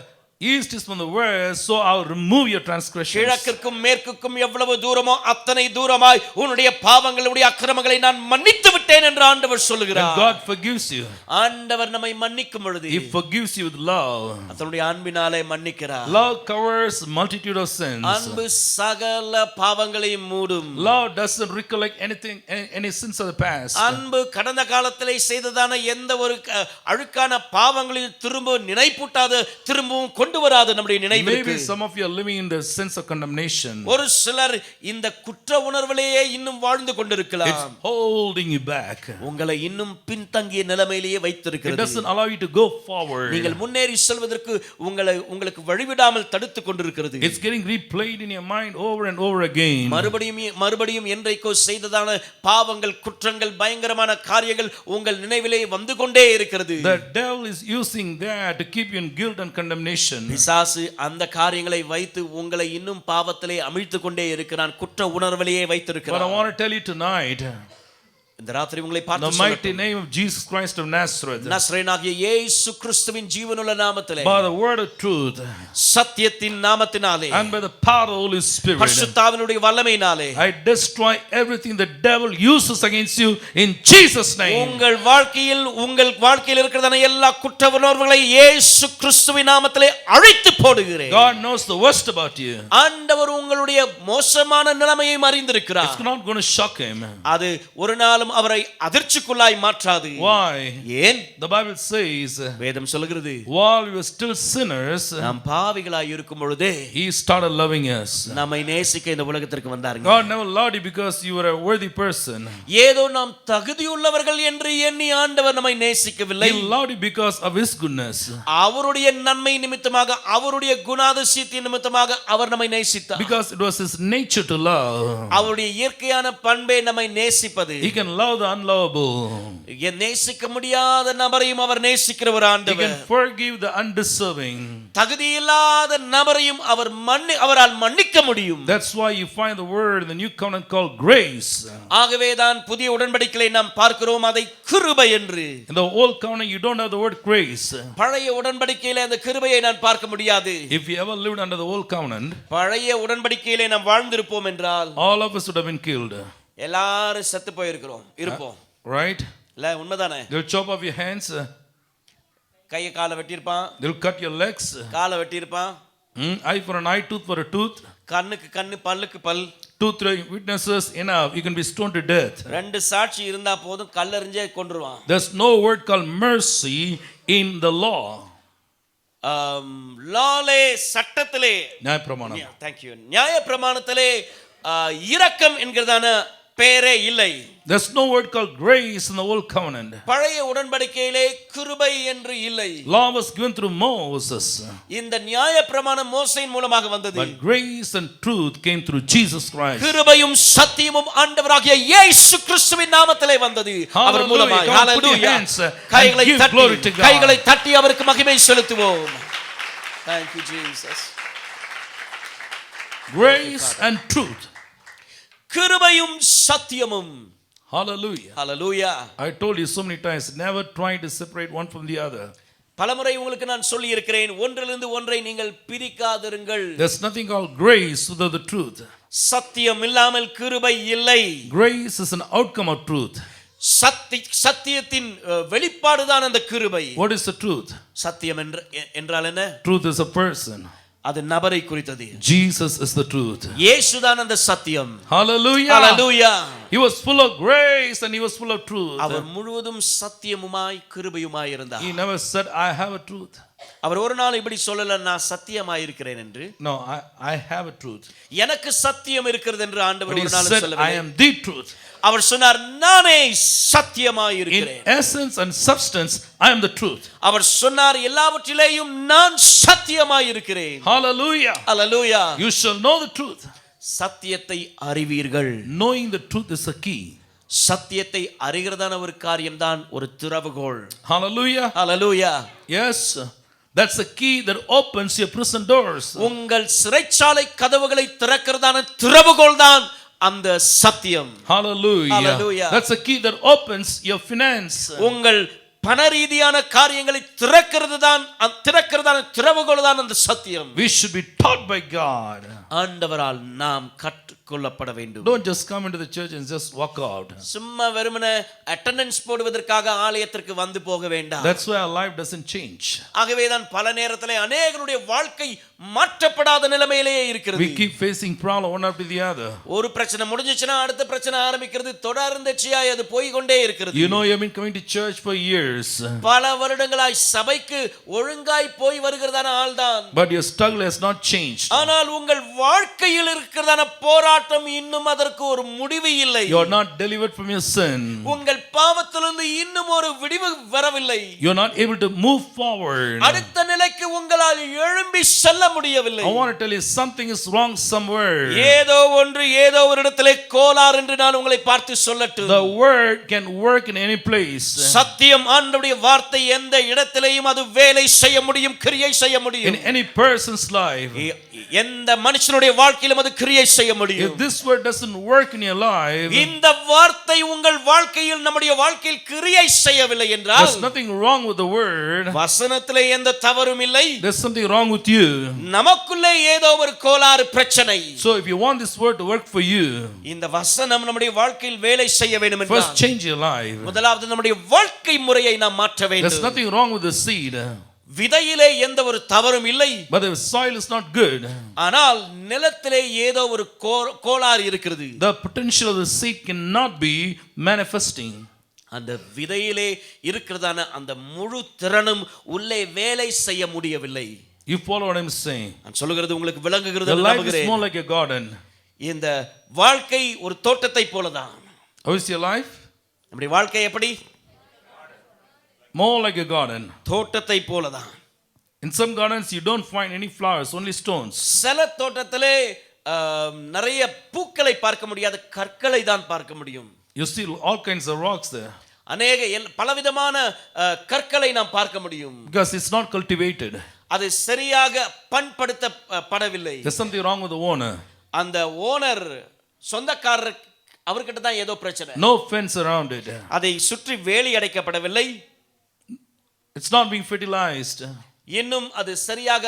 east is from the west, so I'll remove your transgressions. கிழக்குக்கும் மேற்குக்கும் எவ்வளவு தூரமோ அத்தனை தூரமாய் உன்னுடைய பாவங்களுடைய அக்கிரமங்களை நான் மன்னித்து விட்டேன் என்று ஆண்டவர் When சொல்லுகிறார். God forgives you, ஆண்டவர் நம்மை மன்னிக்கும் பொழுது He forgives you with love. தன்னுடைய அன்பினாலே மன்னிக்கிறார். Love covers multitude of sins. அன்பு சகல பாவங்களையும் மூடும். Love doesn't recollect anything, any sins of the past. அன்பு கடந்த காலத்திலே செய்ததான எந்த ஒரு அழுக்கான பாவங்களையும் திரும்ப நினைப்பூட்டாது, திரும்பவும் கொண்டு வராது நம்முடைய நினைவுக்கு. Maybe some of you are living in the sense of condemnation. ஒரு சிலர் இந்த குற்ற உணர்விலேயே இன்னும் வாழ்ந்து கொண்டிருக்கலாம். It's holding you back. உங்களை இன்னும் பின்தங்கிய நிலைமையிலேயே It வைத்திருக்கிறது. doesn't allow you to go forward. நீங்கள் முன்னேறி செல்வதற்கு உங்களுக்கு வழிவிடாமல் தடுத்துக் கொண்டிருக்கிறது. It's getting replayed in your mind over and over again. மறுபடியும் என்றைக்கோ செய்ததான பாவங்கள், குற்றங்கள், பயங்கரமான காரியங்கள் உங்கள் நினைவிலே வந்து கொண்டே இருக்கிறது. The devil is using that to keep you in guilt and condemnation. பிசாசு அந்த காரியங்களை வைத்து உங்களை இன்னும் பாவத்திலே அமிழ்த்துக் கொண்டே இருக்கிறான், குற்ற உணர்விலேயே But வைத்திருக்கிறான். I want to tell you tonight, இந்த ராத்திரி உங்களை the பார்த்து mighty name of Jesus Christ of Nazareth, நசரேயனாகிய இயேசு கிறிஸ்துவின் ஜீவனுள்ள நாமத்திலே, by the word of truth சத்தியத்தின் நாமத்தினாலே, and by the power of the Holy Spirit, பரிசுத்தாவினுடைய வல்லமையினாலே I destroy everything the devil uses against you in Jesus' name. உங்கள் வாழ்க்கையில் இருக்கிறதான எல்லா குற்ற உணர்வுகளை இயேசு கிறிஸ்துவின் நாமத்திலே அழித்து போடுகிறேன். God knows the worst about you. ஆண்டவர் உங்களுடைய மோசமான நிலைமையை அறிந்திருக்கிறார். It's not going to shock him. அது ஒரு நாளும் அவரை அதிர்ச்சிக்குள்ளாய் மாற்றாது. Why? ஏன்? The Bible says, வேதம் சொல்கிறது, while we were still sinners, நாம் பாவிகளாய் இருக்கும் பொழுதே He started loving us. நம்மை நேசிக்க இந்த உலகத்திற்கு வந்தாருங்க. God never loved you because you were a worthy person. ஏதோ நாம் தகுதியுள்ளவர்கள் என்று எண்ணி ஆண்டவர் நம்மை நேசிக்கவில்லை. He loved you because of His goodness. அவருடைய நன்மை நிமித்தமாக, அவருடைய குணாதிசயத்தின் நிமித்தமாக அவர் நம்மை நேசித்தார். Because it was His nature to love. அவருடைய இயற்கையான பண்பே நம்மை நேசிப்பது. He can love the unlovable. நேசிக்க முடியாத நபரையும் அவர் நேசிக்கிற ஒரு He ஆண்டவர். can forgive the undeserving. தகுதியில்லாத நபரையும் அவரால் மன்னிக்க முடியும். That's why you find the word in the new covenant called grace. ஆகவே தான் புதிய உடன்படிக்கையை நாம் பார்க்கிறோம் அதை கிருபை என்று. In the old covenant you don't have the word grace. பழைய உடன்படிக்கையிலே அந்த கிருபையை நான் பார்க்க முடியாது. If you ever lived under the old covenant, பழைய உடன்படிக்கையிலே நாம் வாழ்ந்திருப்போம் என்றால் all of us would have been killed. எல்லாரும் செத்து இருப்போம். Right? இல்ல உண்மைதானே? They'll chop off your hands. கையை காலை வெட்டியிருப்பான். They'll cut your legs. காலை வெட்டியிருப்பான். Eye for an eye, tooth for a tooth. கண்ணுக்கு கண்ணு, பல்லுக்கு பல். 2-3 witnesses enough, you can be stoned to death. ரெண்டு சாட்சி இருந்தா போதும், கல்லெறிஞ்சே கொன்றுவான். There's no word called mercy in the law. லாலே சட்டத்திலே, நியாயப்பிரமாணம். thank you, நியாயப்பிரமாணத்திலே இரக்கம் என்கிறதான பெயரே இல்லை. There's no word called grace in the old covenant. பழைய உடன்படிக்கையிலே கிருபை என்று இல்லை. Law was given through Moses. இந்த நியாயப்பிரமாணம் மோசேயின் மூலமாக வந்தது. But grace and truth came through Jesus Christ. கிருபையும் சத்தியமும் ஆண்டவராகிய இயேசு கிறிஸ்துவின் நாமத்திலே வந்தது. அவர் மூலமாக. ஹalleluya. கைகளை தட்டி அவருக்கு மகிமை செலுத்துவோம். Thank you Jesus. Grace and truth. கிருபையும் சத்தியமும். Hallelujah. Hallelujah. I told you so many times, never try to separate one from the other. பலமுறை உங்களுக்கு நான் சொல்லி இருக்கிறேன், ஒன்றிலிருந்து ஒன்றை நீங்கள் பிரிக்காதிருங்கள். There's nothing called grace without the truth. சத்தியம் இல்லாமல் கிருபை இல்லை. Grace is an outcome of truth. சத்தியத்தின் வெளிப்பாடுதான் அந்த கிருபை. What is the truth? சத்தியம் என்றால் என்ன? Truth is a person. அது நபரை குறித்தது. Jesus is the truth. இயேசுதான் அந்த சத்தியம். Hallelujah. Hallelujah. He was full of grace and he was full of truth. அவர் முழுவதும் சத்தியமுமாய் கிருபையுமாய் இருந்தார். He never said I have a truth. அவர் ஒரு நாள் இப்படி சொல்லல, நான் சத்தியமாய் இருக்கிறேன் என்று. No, I have a truth. எனக்கு சத்தியம் இருக்கிறது என்று ஆண்டவர் ஒரு நாள் சொல்லவில்லை. I am the truth. அவர் சொன்னார், நானே சத்தியமாய் இருக்கிறேன். In essence and substance I am the truth. அவர் சொன்னார், எல்லாவற்றிலேயும் நான் சத்தியமாய் இருக்கிறேன். Hallelujah. Hallelujah. You shall know the truth. சத்தியத்தை அறிவீர்கள். Knowing the truth is a key. சத்தியத்தை அறிகிறதான ஒரு காரியம்தான் ஒரு திறவுகோல். Hallelujah. Hallelujah. Yes. That's the key that opens your prison doors. உங்கள் சிறைச்சாலை கதவுகளை திறக்கிறதான திறவுகோல் தான் அந்த சத்தியம். Hallelujah. Hallelujah. That's the key that opens your finance. உங்கள் பண ரீதியான காரியங்களை திறக்கிறதான திறவுகோல் தான் அந்த சத்தியம். We should be taught by God. ஆண்டவரால் நாம் கற்றுக்கொள்ளப்பட வேண்டும். Don't just come into the church and just walk out. சும்மா வெறுமனே அட்டெண்டன்ஸ் போடுவதற்காக ஆலயத்திற்கு வந்து போக வேண்டாம். That's why our life doesn't change. ஆகவே தான் பல நேரத்திலே அநேகருடைய வாழ்க்கை மாற்றப்படாத நிலைமையிலேயே இருக்கிறது. We keep facing problem one after the other. ஒரு பிரச்சனை முடிஞ்சிச்சுனா அடுத்த பிரச்சனை ஆரம்பிக்கிறது, தொடர்ந்தேச்சியாய் அது போய் கொண்டே இருக்கிறது. You know, you've been coming to church for years. பல வருடங்களாய் சபைக்கு ஒழுங்காய் போய் வருகிறதான ஆள்தான். But your struggle has not changed. ஆனால் உங்கள் வாழ்க்கையில் இருக்கிறதான போராட்டம் இன்னும் அதற்கு ஒரு முடிவு இல்லை. You are not delivered from your sin. உங்கள் பாவத்திலிருந்து இன்னும் ஒரு விடுவு வரவில்லை. You are not able to move forward. அடுத்த நிலைக்கு உங்களால் எழும்பி செல்ல முடியவில்லை. I want to tell you something is wrong somewhere. ஏதோ ஒரு இடத்திலே கோளாறு என்று நான் உங்களை பார்த்து சொல்லட்டும். The word can work in any place. சத்தியம் ஆண்டவருடைய வார்த்தை எந்த இடத்திலேயும் அது வேலை செய்ய முடியும், கிரியை செய்ய முடியும். In any person's life. எந்த மனுஷனுடைய வாழ்க்கையிலும் அது கிரியை செய்ய முடியும். If this word doesn't work in your life, இந்த வார்த்தை உங்கள் வாழ்க்கையில் நம்முடைய வாழ்க்கையில் கிரியை செய்யவில்லை என்றால், there's nothing wrong with the word. வசனத்திலே எந்த தவறும் இல்லை. There's something wrong with you. நமக்குள்ளே ஏதோ ஒரு கோளாறு பிரச்சனை. So if you want this word to work for you, இந்த வசனம் நம்முடைய வாழ்க்கையில் வேலை செய்ய வேண்டும் என்றால், first change your life. முதலாவது நம்முடைய வாழ்க்கை முறையை நாம் மாற்ற வேண்டும். There's nothing wrong with the seed. விதையிலே எந்த ஒரு தவறும் இல்லை. But the soil is not good. ஆனால் நிலத்திலே ஏதோ ஒரு கோளாறு இருக்கிறது. The potential of the seed cannot be manifesting. அந்த விதையிலே இருக்கிறதான அந்த முழு திறனும் உள்ளே வேலை செய்ய முடியவில்லை. You follow what I'm saying? நான் சொல்லுகிறது உங்களுக்கு விளங்குகிறது The என்று life is நம்புகிறேன். more like a garden. இந்த வாழ்க்கை ஒரு தோட்டத்தை போலதான். How is your life? நம்முடைய வாழ்க்கை எப்படி? More like a garden. தோட்டத்தை போலதான். In some gardens you don't find any flowers, only stones. சில தோட்டத்திலே நிறைய பூக்களை பார்க்க முடியாது, கற்களை தான் பார்க்க முடியும். You see all kinds of rocks there. பலவிதமான கற்களை நாம் பார்க்க முடியும். Because it's not cultivated. அது சரியாக பண்படுத்தப்படவில்லை. There's something wrong with the owner. அந்த ஓனர் சொந்தக்காரர் அவர்கிட்ட தான் ஏதோ பிரச்சனை. No fence around it. அதை சுற்றி வேலி அடைக்கப்படவில்லை. It's not being fertilized. இன்னும் அது சரியாக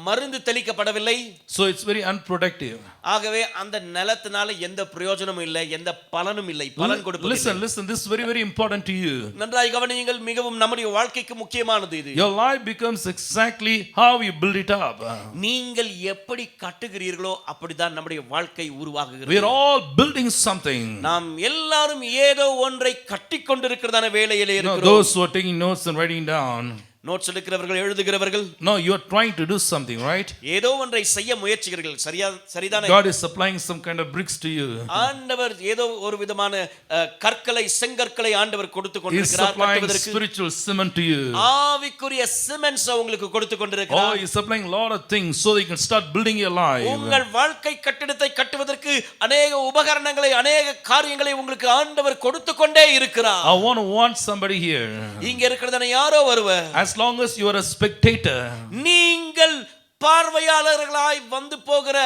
மருந்து தெளிக்கப்படவில்லை. So it's very unproductive. ஆகவே அந்த நிலத்தினால எந்த பிரயோஜனமும் இல்லை, எந்த பலனும் இல்லை, பலன் கொடுப்பதில்லை. Listen, this is very, very important to you. நன்றாய் கவனியுங்கள், மிகவும் நம்முடைய வாழ்க்கைக்கு முக்கியமானது இது. Your life becomes exactly how you build it up. நீங்கள் எப்படி கட்டுகிறீர்களோ அப்படிதான் நம்முடைய வாழ்க்கை உருவாகுகிறது. We are all building something. நாம் எல்லாரும் ஏதோ ஒன்றை கட்டிக்கொண்டிருக்கிறதான வேலையிலே இருக்கிறோம். Those who are taking notes and writing down. Notes எடுக்கிறவர்கள், எழுதுகிறவர்கள். No, you are trying to do something, right? ஏதோ ஒன்றை செய்ய முயற்சிக்கிறீர்கள், சரிதானே? God is supplying some kind of bricks to you. ஆண்டவர் ஏதோ ஒரு விதமான கற்களை, செங்கற்களை ஆண்டவர் கொடுத்து He is கொண்டிருக்கிறார் supplying கட்டுவதற்கு. spiritual cement to you. ஆவிக்குரிய சிமெண்ட்ஸ் உங்களுக்கு கொடுத்து கொண்டிருக்கிறார். Oh, he is supplying a lot of things so that you can start building your life. உங்கள் வாழ்க்கை கட்டிடத்தை கட்டுவதற்கு அநேக உபகரணங்களை, அநேக காரியங்களை உங்களுக்கு ஆண்டவர் கொடுத்து கொண்டே இருக்கிறார். I want to warn somebody here. இங்க இருக்கிறதான யாரோ ஒருவர், As long as you are a spectator, நீங்கள் பார்வையாளர்களாய் வந்து போகிற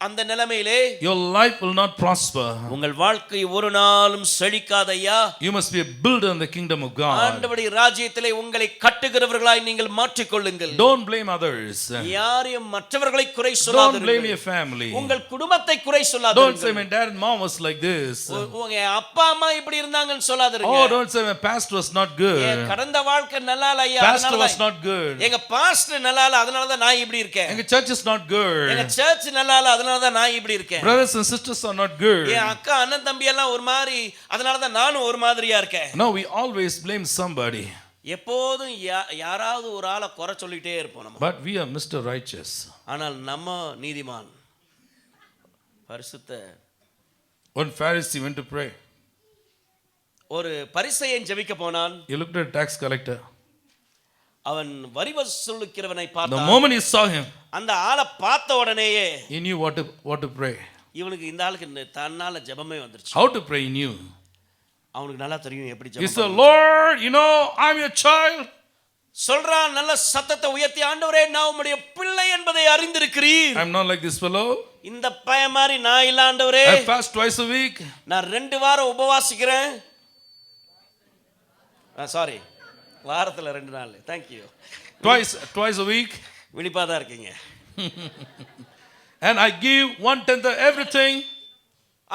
அந்த நிலைமையிலே your life will not prosper. உங்கள் வாழ்க்கை ஒரு நாளும் செழிக்காதையா. You must be a builder in the kingdom of God. ஆண்டவருடைய ராஜ்யத்திலே உங்களை கட்டுகிறவர்களாய் நீங்கள் மாற்றிக் கொள்ளுங்கள். Don't blame others. யாரையும் மற்றவர்களை குறை Don't blame சொல்லாதீர்கள். your family. உங்கள் குடும்பத்தை குறை Don't say சொல்லாதீர்கள். my dad and mom was like this. உங்க அப்பா அம்மா இப்படி இருந்தாங்கன்னு சொல்லாதீங்க. Oh, don't say my pastor was not good. என் கடந்த வாழ்க்கை நல்லா இல்ல ஐயா, Pastor அதனால was not good. எங்க பாஸ்டர் நல்லா இல்ல, அதனால தான் நான் இப்படி இருக்கேன். எங்க church is not good. எங்க சர்ச் நல்லா இல்ல, அதனால தான் நான் இப்படி இருக்கேன். Brothers and sisters are not good. என் அக்கா அண்ணன் தம்பி எல்லாம் ஒரு மாதிரி, அதனால தான் நானும் ஒரு மாதிரியா இருக்கேன். No, we always blame somebody. எப்போதும் யாராவது ஒரு ஆளை குறை சொல்லிட்டே இருப்போம் நம்ம. But we are Mr. Righteous. ஆனால் நம்ம நீதிமான் பரிசுத்த. One Pharisee went to pray. ஒரு பரிசேயன் ஜெபிக்க போனான். He looked at a tax collector. அவன் வரி வசூலிக்கிறவனை The பார்த்தான். moment he saw him, அந்த ஆளை பார்த்த உடனேயே he knew what to pray. இவனுக்கு இந்த ஆளுக்கு தன்னால ஜெபமே வந்துருச்சு. How to pray he knew. அவனுக்கு நல்லா தெரியும் எப்படி He ஜெபம். said, Lord, you know, I'm your child. சொல்றான் நல்ல சத்தத்தை உயர்த்தி, ஆண்டவரே நான் உம்முடைய பிள்ளை என்பதை அறிந்திருக்கிறீர். I'm not like this fellow. இந்த பையன் மாதிரி நான் இல்ல ஆண்டவரே. I fast twice a week. நான் 2 வாரம் உபவாசிக்கிறேன். சாரி, வாரத்துல 2 நாள். Thank you. Twice a week. விழிப்பா தான் இருக்கீங்க. And I give 1/10 of everything.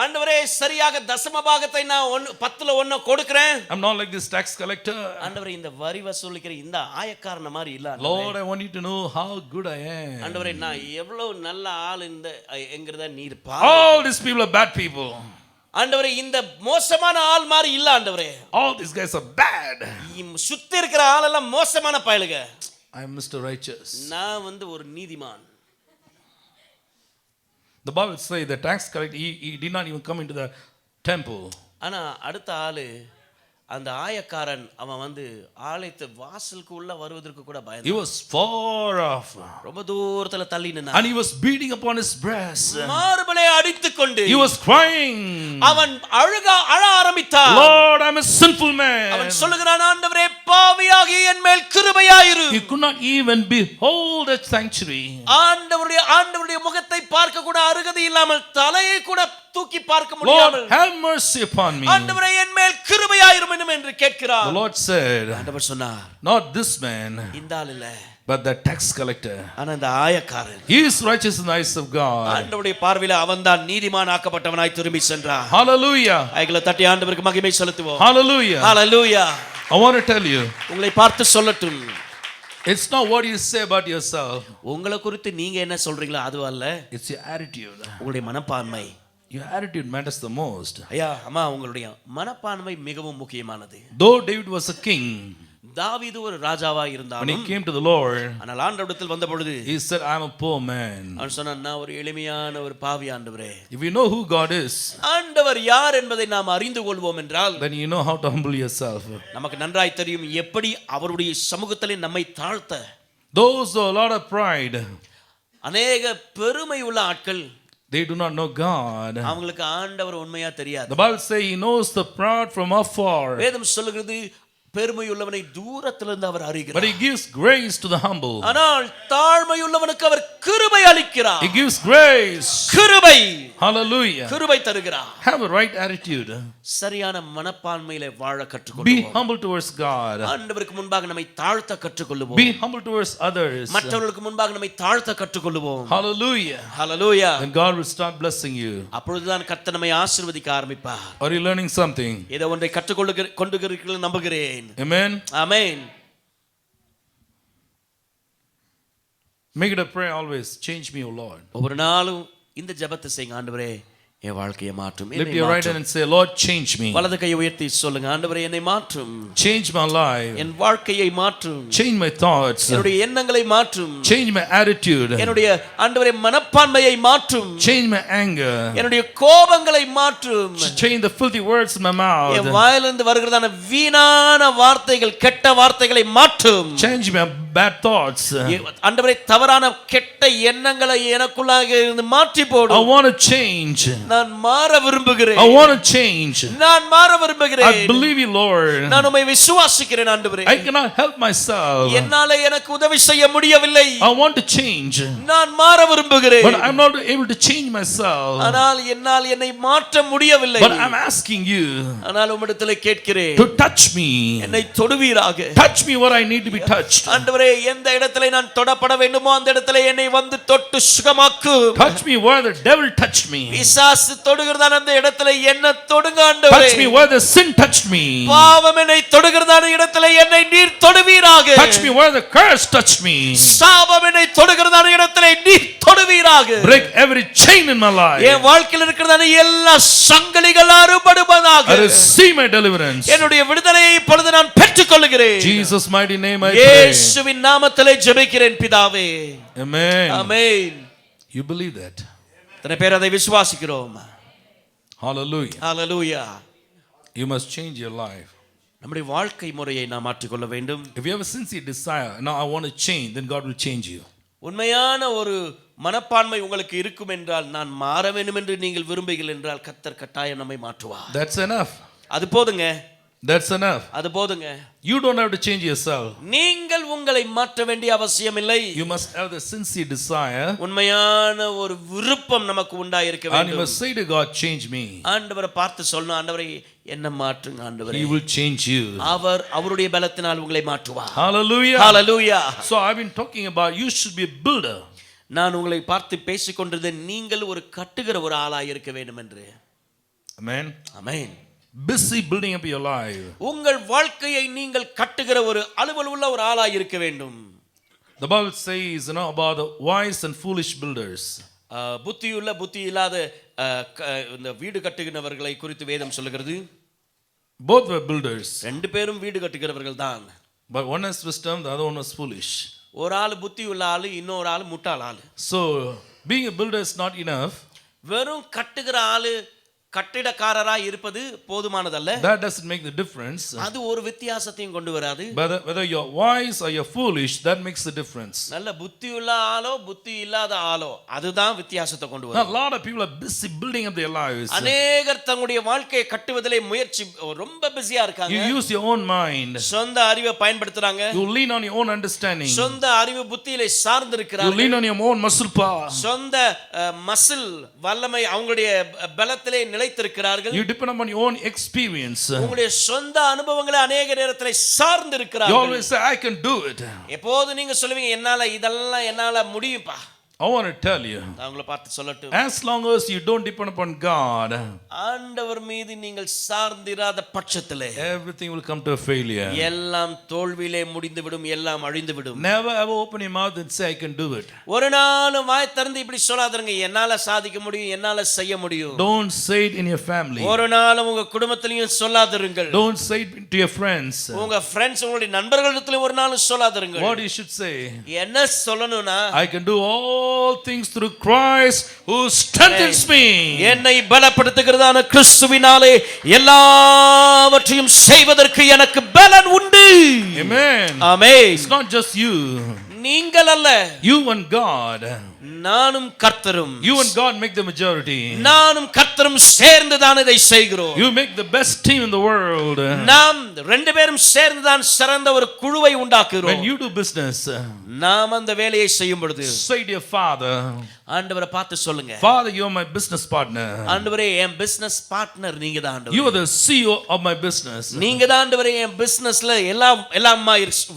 ஆண்டவரே சரியாக தசம பாகத்தை நான் 10ல 1 கொடுக்கிறேன். I'm not like this tax collector. ஆண்டவரே இந்த வரி வசூலிக்கிற இந்த ஆயக்காரன மாதிரி இல்ல. Lord, I want you to know how good I am. ஆண்டவரே நான் எவ்வளவு நல்ல ஆள் இந்த என்கிறத நீர் பாரு. All these people are bad people. ஆண்டவரே இந்த மோசமான ஆள் மாதிரி இல்ல ஆண்டவரே. All these guys are bad. சுத்தி இருக்கிற ஆள் எல்லாம் மோசமான பயலுக. I am Mr. Righteous. நான் ஒரு நீதிமான். The Bible says the tax collector, he did not even come into the temple. ஆனா அடுத்த ஆளு அந்த ஆயக்காரன் அவன் ஆலயத்து வாசலுக்கு உள்ள வருவதற்கு கூட பயந்தான். He was far off. ரொம்ப தூரத்துல தள்ளி நின்னான். And he was beating upon his breast. மார்பலை அடித்துக்கொண்டு He was crying. அவன் அழ ஆரம்பித்தான். Lord, I'm a sinful man. அவன் சொல்லுகிறான், ஆண்டவரே பாவியாகிய என் மேல் கிருபையாயிரு. He could not even behold the sanctuary. ஆண்டவருடைய முகத்தை பார்க்க கூட அருகதை இல்லாமல், தலையை கூட தூக்கி பார்க்க முடியாமல், Lord, have mercy upon me. ஆண்டவரே என் மேல் கிருபையாயிரும் என்று கேட்கிறார். The Lord said, ஆண்டவர் சொன்னார், not this man, இந்த ஆள் இல்ல, but the tax collector. ஆனா இந்த ஆயக்காரன். He is righteous in the eyes of God. ஆண்டவருடைய பார்வையில அவன்தான் நீதிமான் ஆக்கப்பட்டவனாய் திரும்பி சென்றான். Hallelujah. கைகளை தட்டி ஆண்டவருக்கு மகிமை செலுத்துவோம். Hallelujah. Hallelujah. I want to tell you, உங்களை பார்த்து சொல்லட்டும், it's not what you say about yourself. உங்களை குறித்து நீங்க என்ன சொல்றீங்களோ அது அல்ல, It's your attitude. உங்களுடைய மனப்பான்மை. Your attitude matters the most. ஐயா அம்மா, உங்களுடைய மனப்பான்மை மிகவும் முக்கியமானது. Though David was a king, தாவீது ஒரு ராஜாவா when இருந்தாலும், he came to the Lord, ஆனால் ஆண்டவரிடத்தில் வந்த பொழுது he said, I'm a poor man. அவன் சொன்னான், நான் ஒரு எளிமையான ஒரு பாவி ஆண்டவரே. If you know who God is, ஆண்டவர் யார் என்பதை நாம் அறிந்து கொள்வோம் என்றால், then you know how to humble yourself. நமக்கு நன்றாய் தெரியும் எப்படி அவருடைய சமூகத்திலே நம்மை தாழ்த்த. Those who have a lot of pride, அநேக பெருமை உள்ள ஆட்கள், they do not know God. அவங்களுக்கு ஆண்டவர் உண்மையா தெரியாது. The Bible says he knows the proud from afar, வேதம் சொல்லுகிறது பெருமை உள்ளவனை தூரத்திலிருந்து அவர் but அறிகிறார். he gives grace to the humble. ஆனால் தாழ்மை உள்ளவனுக்கு அவர் கிருபை அளிக்கிறார். He gives grace. கிருபை. Hallelujah. கிருபை தருகிறார். Have a right attitude. சரியான மனப்பான்மையிலே வாழ Be கற்றுக்கொள்வோம். humble towards God. ஆண்டவருக்கு முன்பாக நம்மை தாழ்த்த கற்றுக்கொள்வோம். Be humble towards others. மற்றவர்களுக்கு முன்பாக நம்மை தாழ்த்த கற்றுக்கொள்வோம். Hallelujah. Hallelujah. Then God will start blessing you. அப்பொழுதுதான் கர்த்தர் நம்மை ஆசீர்வதிக்க ஆரம்பிப்பார். Are you learning something? ஏதோ ஒன்றை கற்றுக்கொள்கிறீர்கள் நம்புகிறேன். Amen. Amen. Make it a prayer always. Change me, O Lord. ஒவ்வொரு நாளும் இந்த ஜெபத்தை செய்யுங்க. ஆண்டவரே என் வாழ்க்கையை மாற்றும். Lift your right hand and say, Lord, change me. வலது கையை உயர்த்தி சொல்லுங்க, ஆண்டவரே என்னை மாற்றும். Change my life. என் வாழ்க்கையை மாற்றும். Change my thoughts. என்னுடைய எண்ணங்களை மாற்றும். Change my attitude. என்னுடைய ஆண்டவரே மனப்பான்மையை மாற்றும். Change my anger. என்னுடைய கோபங்களை மாற்றும். Change the filthy words in my mouth. என் வாயிலிருந்து வருகிறதான வீணான வார்த்தைகள், கெட்ட வார்த்தைகளை மாற்றும். Change my bad thoughts. ஆண்டவரே தவறான கெட்ட எண்ணங்களை எனக்குள்ளாக இருந்து மாற்றி I போடும். want to change. நான் மாற விரும்புகிறேன். I want to change. நான் மாற விரும்புகிறேன். I believe you, Lord. நான் உம்மை விசுவாசிக்கிறேன் ஆண்டவரே. I cannot help myself. என்னால எனக்கு உதவி செய்ய முடியவில்லை. I want to change. நான் மாற விரும்புகிறேன். But I'm not able to change myself. ஆனால் என்னால் என்னை மாற்ற முடியவில்லை. But I'm asking you ஆனால் உம்மிடத்திலே கேட்கிறேன். to touch me. என்னை தொடுவீராக. Touch me where I need to be touched. ஆண்டவரே எந்த இடத்திலே நான் தொடப்பட வேண்டுமோ அந்த இடத்திலே என்னை வந்து தொட்டு சுகமாக்கு. Touch me where the devil touched me. பிசாசு தொடுகிறதான அந்த இடத்திலே என்ன தொடுங்க ஆண்டவரே. Touch me where the sin touched me. பாவம் என்னை தொடுகிறதான இடத்திலே என்னை நீர் தொடுவீராக. Touch me where the curse touched me. சாபம் என்னை தொடுகிறதான இடத்திலே நீர் தொடுவீராக. Break every chain in my life. என் வாழ்க்கையில் இருக்கிறதான எல்லா சங்கிலிகள் அறுபடுவதாக. I receive my deliverance. என்னுடைய விடுதலையை இப்பொழுது நான் பெற்றுக்கொள்கிறேன். Jesus mighty name I pray. இயேசுவின் நாமத்திலே ஜெபிக்கிறேன் பிதாவே. Amen. Amen. You believe that? எத்தனை பேர் அதை விசுவாசிக்கிறோம்? Hallelujah. Hallelujah. You must change your life. நம்முடைய வாழ்க்கை முறையை நாம் மாற்றிக்கொள்ள வேண்டும். If you have a sincere desire, now I want to change, then God will change you. உண்மையான ஒரு மனப்பான்மை உங்களுக்கு இருக்கும் என்றால், நான் மாற வேண்டும் என்று நீங்கள் விரும்புகிறீர்கள் என்றால், கர்த்தர் கட்டாயம் நம்மை மாற்றுவார். That's enough. அது போதுங்க. That's enough. அது போதுங்க. You don't have to change yourself. நீங்கள் உங்களை மாற்ற வேண்டிய அவசியம் இல்லை. You must have the sincere desire. உண்மையான ஒரு விருப்பம் நமக்கு உண்டாயிருக்க வேண்டும். And you must say to God, change me. ஆண்டவரை பார்த்து சொல்லணும், ஆண்டவரே என்ன மாற்றுங்க ஆண்டவரே. He will change you. அவருடைய பலத்தினால் உங்களை மாற்றுவார். Hallelujah. Hallelujah. So I've been talking about you should be a builder. நான் உங்களை பார்த்து பேசிக் கொண்டிருந்தேன், நீங்கள் ஒரு கட்டுகிற ஒரு ஆளாய் இருக்க வேண்டும் என்று. Amen. Amen. Busy building up your life. உங்கள் வாழ்க்கையை நீங்கள் கட்டுகிற ஒரு அலுவல் உள்ள ஒரு ஆளாய் இருக்க வேண்டும். The Bible says, about the wise and foolish builders. புத்தியுள்ள புத்தி இல்லாத இந்த வீடு கட்டுகிறவர்களை குறித்து வேதம் சொல்லுகிறது. Both were builders. ரெண்டு பேரும் வீடு கட்டுகிறவர்கள் தான். But one has wisdom, the other one was foolish. ஒரு ஆள் புத்தி உள்ள ஆளு, இன்னொரு ஆள் முட்டாள் ஆளு. So being a builder is not enough. வெறும் கட்டுகிற ஆளு கட்டிடக்காரராய் இருப்பது போதுமானதல்ல. That doesn't make the difference. அது ஒரு வித்தியாசத்தையும் கொண்டு வராது. Whether you're wise or you're foolish, that makes the difference. நல்ல புத்தி உள்ள ஆளோ புத்தி இல்லாத ஆளோ அதுதான் வித்தியாசத்தை கொண்டு வரும். Now, a lot of people are busy building up their lives. அநேகர் தங்களுடைய வாழ்க்கையை கட்டுவதிலே முயற்சி ரொம்ப பிஸியா இருக்காங்க. You use your own mind. சொந்த அறிவை பயன்படுத்துறாங்க. You lean on your own understanding. சொந்த அறிவு புத்தியிலே சார்ந்து இருக்கிறார்கள். You lean on your own muscle power. சொந்த மசில் வல்லமை அவங்களுடைய பலத்திலே நிலைத்திருக்கிறார்கள். You depend upon your own experience. உங்களுடைய சொந்த அனுபவங்களை அநேக நேரத்திலே சார்ந்து இருக்கிறார்கள். You always say, I can do it. எப்போது நீங்க சொல்லுவீங்க, என்னால முடியும்பா. I want to tell you, நான் உங்களை பார்த்து சொல்லட்டும், as long as you don't depend upon God, ஆண்டவர் மீது நீங்கள் சார்ந்திராத பட்சத்திலே everything will come to a failure. எல்லாம் தோல்வியிலே முடிந்துவிடும், எல்லாம் அழிந்துவிடும். Never ever open your mouth and say, I can do it. ஒரு நாளும் வாய் திறந்து இப்படி சொல்லாதீங்க, என்னால சாதிக்க முடியும், என்னால செய்ய முடியும். Don't say it in your family. ஒரு நாளும் உங்க குடும்பத்திலையும் சொல்லாதிருங்கள். Don't say it to your friends. உங்க ஃப்ரெண்ட்ஸ் உங்களுடைய நண்பர்களிடத்திலே ஒரு நாளும் சொல்லாதிருங்கள். What you should say? என்ன சொல்லணும்னா, I can do all things through Christ who strengthens me. என்னை பலப்படுத்துகிறதான கிறிஸ்துவினாலே எல்லாவற்றையும் செய்வதற்கு எனக்கு பலன் உண்டு. Amen. Amen. It's not just you. நீங்கள் அல்ல, You and God. நானும் கர்த்தரும். You and God make the majority. நானும் கர்த்தரும் சேர்ந்து தான் இதை செய்கிறோம். You make the best team in the world. நாம் ரெண்டு பேரும் சேர்ந்து தான் சிறந்த ஒரு குழுவை உண்டாக்குகிறோம். When you do business, நாம் அந்த வேலையை செய்யும் பொழுது say to your father, ஆண்டவரை பார்த்து சொல்லுங்க, Father, you are my business partner. ஆண்டவரே என் பிசினஸ் பார்ட்னர் நீங்க தான் ஆண்டவரே. You are the CEO of my business. நீங்க தான் ஆண்டவரே என் பிசினஸ்ல எல்லாம்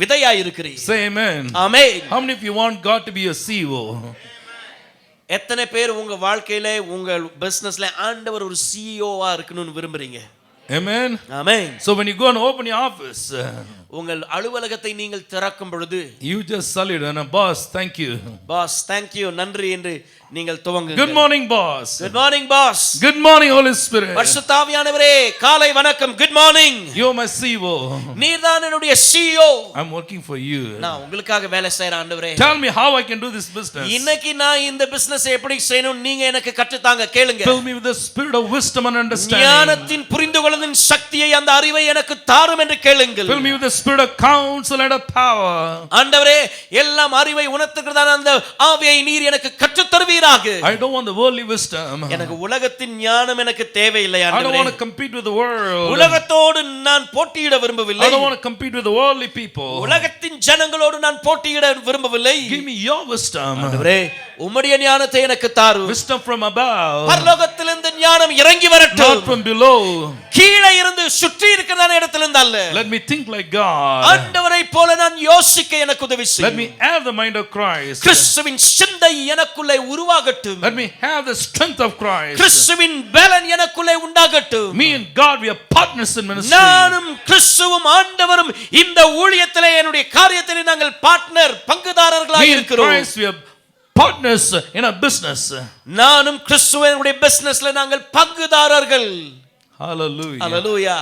விதையா இருக்கிறீங்க. Say amen. Amen. How many of you want God to be your CEO? எத்தனை பேர் உங்க வாழ்க்கையில உங்க பிசினஸ்ல ஆண்டவர் ஒரு சிஇஓவா இருக்கணும்னு விரும்புறீங்க? Amen. Amen. So when you go and open your office, உங்கள் அலுவலகத்தை நீங்கள் திறக்கும் பொழுது you just salute and boss, thank you. Boss thank you நன்றி என்று நீங்கள் துவங்குங்க. Good morning, boss. Good morning boss. Good morning, Holy Spirit. பரிசுத்த ஆவியானவரே காலை வணக்கம். Good morning. You are my CEO. நீர்தான் என்னுடைய CEO. I'm working for you. நான் உங்களுக்காக வேலை செய்றேன் ஆண்டவரே. Tell me how I can do this business. இன்னைக்கு நான் இந்த பிசினஸ் எப்படி செய்யணும் நீங்க எனக்கு கற்று தாங்க. கேளுங்க. Fill me with the spirit of wisdom and understanding. ஞானத்தின் புரிந்துகொள்ளுதலின் சக்தியை அந்த அறிவை எனக்கு தாரும் என்று கேளுங்கள். Fill me with the spirit of counsel and of power. ஆண்டவரே எல்லாம் அறிவை உணர்த்துகிறதான அந்த ஆவியை நீர் எனக்கு கற்றுத் தருவீராக. I don't want the worldly wisdom. எனக்கு உலகத்தின் ஞானம் எனக்கு தேவையில்லை I don't ஆண்டவரே. want to compete with the world. உலகத்தோடு நான் போட்டியிட விரும்பவில்லை. I don't want to compete with the worldly people. உலகத்தின் ஜனங்களோடு நான் போட்டியிட விரும்பவில்லை. Give me your wisdom. ஆண்டவரே உம்முடைய ஞானத்தை எனக்கு தாரும். Wisdom from above, பரலோகத்திலிருந்து ஞானம் இறங்கி வரட்டும். not from below. கீழே இருந்து சுற்றி இருக்கிறதான இடத்திலிருந்து அல்ல. Let me think like God. ஆண்டவரை போல நான் யோசிக்க எனக்கு உதவி Let செய்யும். me have the mind of Christ. கிறிஸ்துவின் சிந்தை எனக்குள்ளே உருவாகட்டும். Let me have the strength of Christ. கிறிஸ்துவின் பலன் எனக்குள்ளே உண்டாகட்டும். Me and God, we are partners in ministry. நானும் கிறிஸ்துவும் ஆண்டவரும் இந்த ஊழியத்திலே என்னுடைய காரியத்திலே நாங்கள் பார்ட்னர் பங்குதாரர்களாக Me and இருக்கிறோம். Christ, we are partners in our business. நானும் கிறிஸ்துவனுடைய பிசினஸ்ல நாங்கள் பங்குதாரர்கள். Hallelujah. Hallelujah.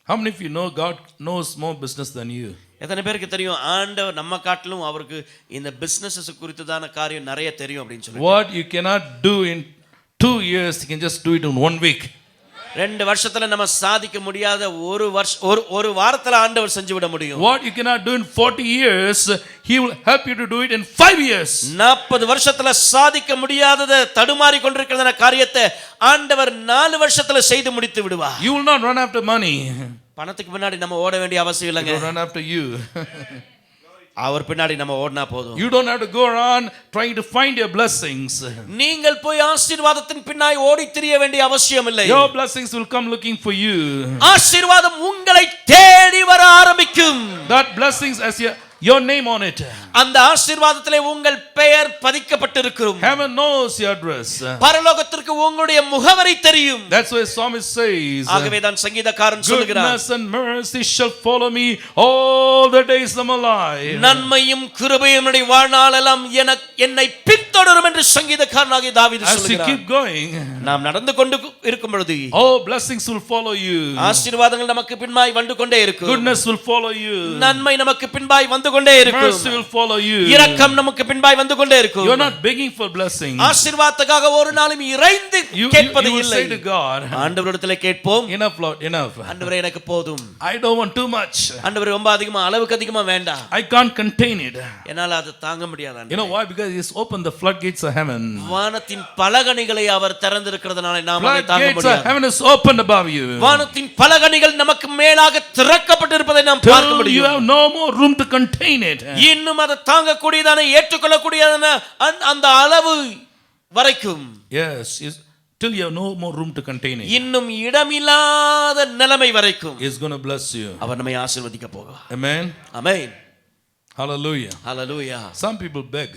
How many of you know God knows more business than you? எத்தனை பேருக்கு தெரியும் ஆண்டவர் நம்ம காட்டிலும் அவருக்கு இந்த பிசினஸ் குறித்ததான காரியம் நிறைய தெரியும் அப்படின்னு சொல்லி. What you cannot do in 2 years, you can just do it in 1 week. 2 வருஷத்துல நம்ம சாதிக்க முடியாத ஒரு வாரத்துல ஆண்டவர் செஞ்சு விட முடியும். What you cannot do in 40 years, he will help you to do it in 5 years. 40 வருஷத்துல சாதிக்க முடியாதத தடுமாறி கொண்டிருக்கிறதான காரியத்தை ஆண்டவர் 4 வருஷத்துல செய்து முடித்து விடுவார். You will not run after money. பணத்துக்கு பின்னாடி நம்ம ஓட வேண்டிய அவசியம் He இல்லைங்க. will run after you. அவர் பின்னாடி நம்ம ஓடினா போதும். You don't have to go around trying to find your blessings. நீங்கள் போய் ஆசீர்வாதத்தின் பின்னாய் ஓடி திரிய வேண்டிய அவசியம் இல்லை. Your blessings will come looking for you. ஆசீர்வாதம் உங்களை தேடி வர ஆரம்பிக்கும். That blessings has your name on it. அந்த ஆசீர்வாதத்திலே உங்கள் பெயர் பதிக்கப்பட்டிருக்கும். Heaven knows your address. பரலோகத்திற்கு உங்களுடைய முகவரி தெரியும். That's why psalmist says, ஆகவே தான் சங்கீதக்காரன் சொல்கிறார், goodness and mercy shall follow me all the days of my life. நன்மையும் கிருபையும் என்னுடைய வாழ்நாளெல்லாம் என்னை பின்தொடரும் என்று சங்கீதக்காரனாகிய தாவீது As you சொல்கிறார். keep going, நாம் நடந்து கொண்டு இருக்கும் பொழுது all blessings will follow you. ஆசீர்வாதங்கள் நமக்கு பின்பாய் வந்து கொண்டே இருக்கும். Goodness will follow you. நன்மை நமக்கு பின்பாய் வந்து கொண்டே இருக்கும். Mercy will follow you. இரக்கம் நமக்கு பின்பாய் வந்து கொண்டே இருக்கும். You are not begging for blessings. ஆசீர்வாதத்துக்காக ஒரு நாளும் இறைந்து கேட்பது You will இல்லை. say to God, ஆண்டவரிடத்திலே கேட்போம், enough Lord, enough. ஆண்டவரே எனக்கு போதும். I don't want too much. ஆண்டவரே ரொம்ப அதிகமா அளவுக்கு அதிகமா வேண்டாம். I can't contain it. என்னால அது தாங்க முடியாது. You know why? Because He has opened the floodgates of heaven. வானத்தின் பலகணிகளை அவர் திறந்திருக்கிறதுனால நாம் அதை தாங்க Floodgates of முடியாது. heaven is opened above you. வானத்தின் பலகணிகள் நமக்கு மேலாக திறக்கப்பட்டிருப்பதை நாம் பார்க்க Till you முடியும். have no more room to contain it. இன்னும் அதை தாங்கக்கூடியதான ஏற்றுக்கொள்ளக்கூடியதான அந்த அளவு வரைக்கும். Yes, till you have no more room to contain it. இன்னும் இடமில்லாத நிலைமை வரைக்கும் He is going to bless you. அவர் நம்மை ஆசீர்வதிக்க போகிறார். Amen. ஆமென். Hallelujah. ஹல்லேலூயா. Some people beg.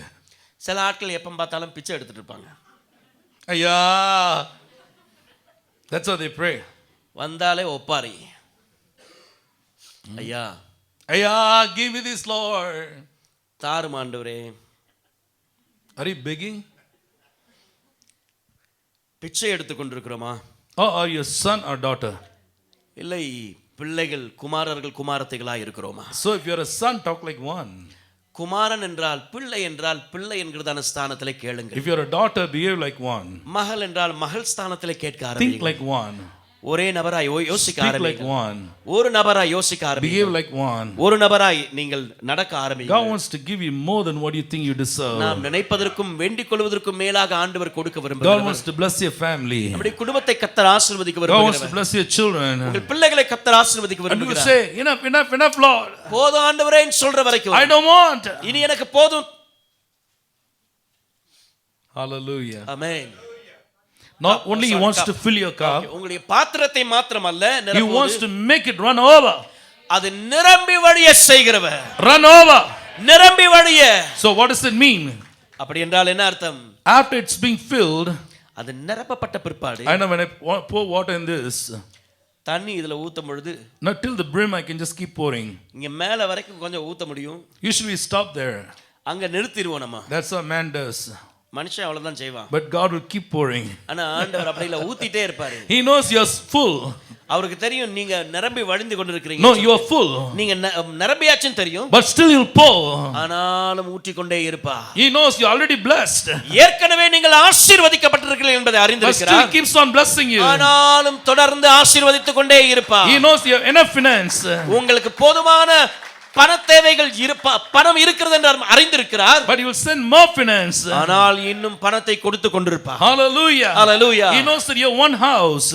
சில ஆட்கள் எப்ப பார்த்தாலும் பிச்சை எடுத்துட்டு இருப்பாங்க. ஐயா, that's how they pray. வந்தாலே ஒப்பாரி. ஐயா, ஐயா, give me this, Lord. தாரும் ஆண்டவரே. Are you begging? பிச்சை எடுத்து கொண்டிருக்கிறோமா? Or are you son or daughter? இல்லை, பிள்ளைகள் குமாரர்கள் குமாரத்தைகளா இருக்கிறோமா? So if you're a son, talk like one. குமாரன் என்றால் பிள்ளை என்றால் பிள்ளை என்கிறதான ஸ்தானத்திலே கேளுங்க. If you're a daughter, behave like one. மகள் என்றால் மகள் ஸ்தானத்திலே கேட்க Think ஆரம்பிங்க. like one. ஒரே நபராய் யோசிக்க Speak like ஆரம்பிங்க. one. ஒரு நபராய் யோசிக்க Behave ஆரம்பிங்க. like one. ஒரு நபராய் நீங்கள் நடக்க ஆரம்பிங்க. God wants to give you more than what you think you deserve. நாம் நினைப்பதற்கும் வேண்டிக் கொள்வதற்கும் மேலாக ஆண்டவர் கொடுக்க God விரும்புகிறார். wants to bless your family. நம்முடைய குடும்பத்தை கர்த்தர் ஆசீர்வதிக்க God wants to விரும்புகிறார். bless your children. உங்கள் பிள்ளைகளை கர்த்தர் ஆசீர்வதிக்க And you விரும்புகிறார். say, enough, enough, enough, Lord. போதும் ஆண்டவரேன்னு சொல்ற வரைக்கும் I don't want. இனி எனக்கு போதும். Hallelujah. Amen. Not only He wants to fill your cup, உங்களுடைய பாத்திரத்தை மாத்திரமல்ல He wants to make it run over. அது நிரம்பி வழிய செய்கிறவர். Run over. நிரம்பி வழிய. So what does it mean? அப்படி என்றால் என்ன அர்த்தம்? After it's being filled, அது நிரப்பப்பட்ட பிற்பாடு I know when I pour water in this, தண்ணி இதுல ஊத்தும் பொழுது not till the brim I can just keep pouring. இங்க மேல வரைக்கும் கொஞ்சம் ஊத்த முடியும். Usually we stop there. அங்க நிறுத்திடுவோம் நம்ம. That's what man does. மனுஷன் அவ்வளவுதான் செய்வான். But God will keep pouring. ஆனா ஆண்டவர் அப்படி இல்ல, ஊத்திட்டே இருப்பாரு. He knows you're full. அவருக்கு தெரியும் நீங்க நிரம்பி வழிந்து கொண்டிருக்கிறீங்க. No, you are full. நீங்க நிரம்பியாச்சும் தெரியும். But still you'll pour. ஆனாலும் ஊற்றிக்கொண்டே இருப்பார். He knows you're already blessed. ஏற்கனவே நீங்கள் ஆசீர்வதிக்கப்பட்டிருக்கிறீர்கள் என்பதை But அறிந்திருக்கிறார். still keeps on blessing you. ஆனாலும் தொடர்ந்து ஆசீர்வதித்துக் கொண்டே இருப்பார். He knows you have enough finance. உங்களுக்கு போதுமான பண தேவைகள் பணம் இருக்கிறது என்று அறிந்திருக்கிறார். But he will send more finance. ஆனால் இன்னும் பணத்தை கொடுத்து கொண்டிருப்பார். Hallelujah. Hallelujah. He knows that you have one house.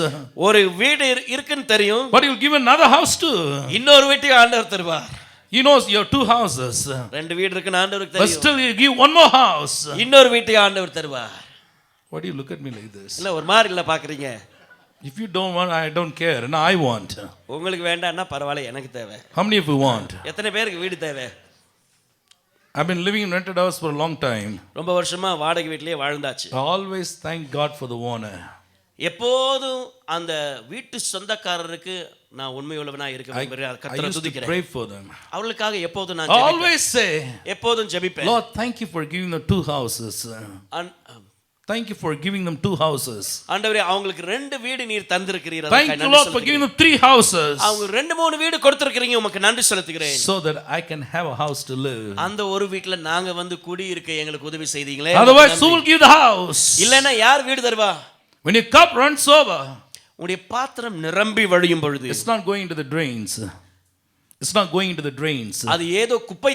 ஒரு வீடு இருக்குன்னு தெரியும். But he will give another house too. இன்னொரு வீட்டை ஆண்டவர் தருவார். He knows you have 2 houses. ரெண்டு வீடு இருக்குன்னு ஆண்டவருக்கு But தெரியும். still he will give one more house. இன்னொரு வீட்டை ஆண்டவர் தருவார். Why do you look at me like this? இல்ல ஒரு மாதிரி இல்ல பாக்குறீங்க. If you don't want, I don't care. No, I want. உங்களுக்கு வேண்டாம்னா பரவாயில்லை, எனக்கு தேவை. How many of you want? எத்தனை பேருக்கு வீடு தேவை? I've been living in rented house for a long time. ரொம்ப வருஷமா வாடகை வீட்லயே வாழ்ந்தாச்சு. I always thank God for the owner. எப்போதும் அந்த வீட்டு சொந்தக்காரருக்கு நான் உண்மையுள்ளவனா இருக்க விரும்புகிறேன். I கர்த்தரை used to துதிக்கிறேன். pray for them. அவளுக்காக எப்போதும் நான் I ஜெபிப்பேன். always say, எப்போதும் ஜெபிப்பேன். Lord, thank you for giving them 2 houses. Thank you for giving them 2 houses. ஆண்டவரே அவங்களுக்கு 2 வீடு நீர் தந்திருக்கிறீர். Thank you, Lord, for giving them 3 houses. அவங்க 2-3 வீடு கொடுத்திருக்கீங்க, உமக்கு நன்றி செலுத்துகிறேன். So that I can have a house to live. அந்த ஒரு வீட்ல நாங்க வந்து குடி இருக்க எங்களுக்கு உதவி செய்தீங்களே. Otherwise, who will give the house? இல்லனா யார் வீடு தருவா? When your cup runs over, உங்களுடைய பாத்திரம் நிரம்பி வழியும் பொழுது, it's not going into the drains. It's not going into the drains. அது ஏதோ குப்பை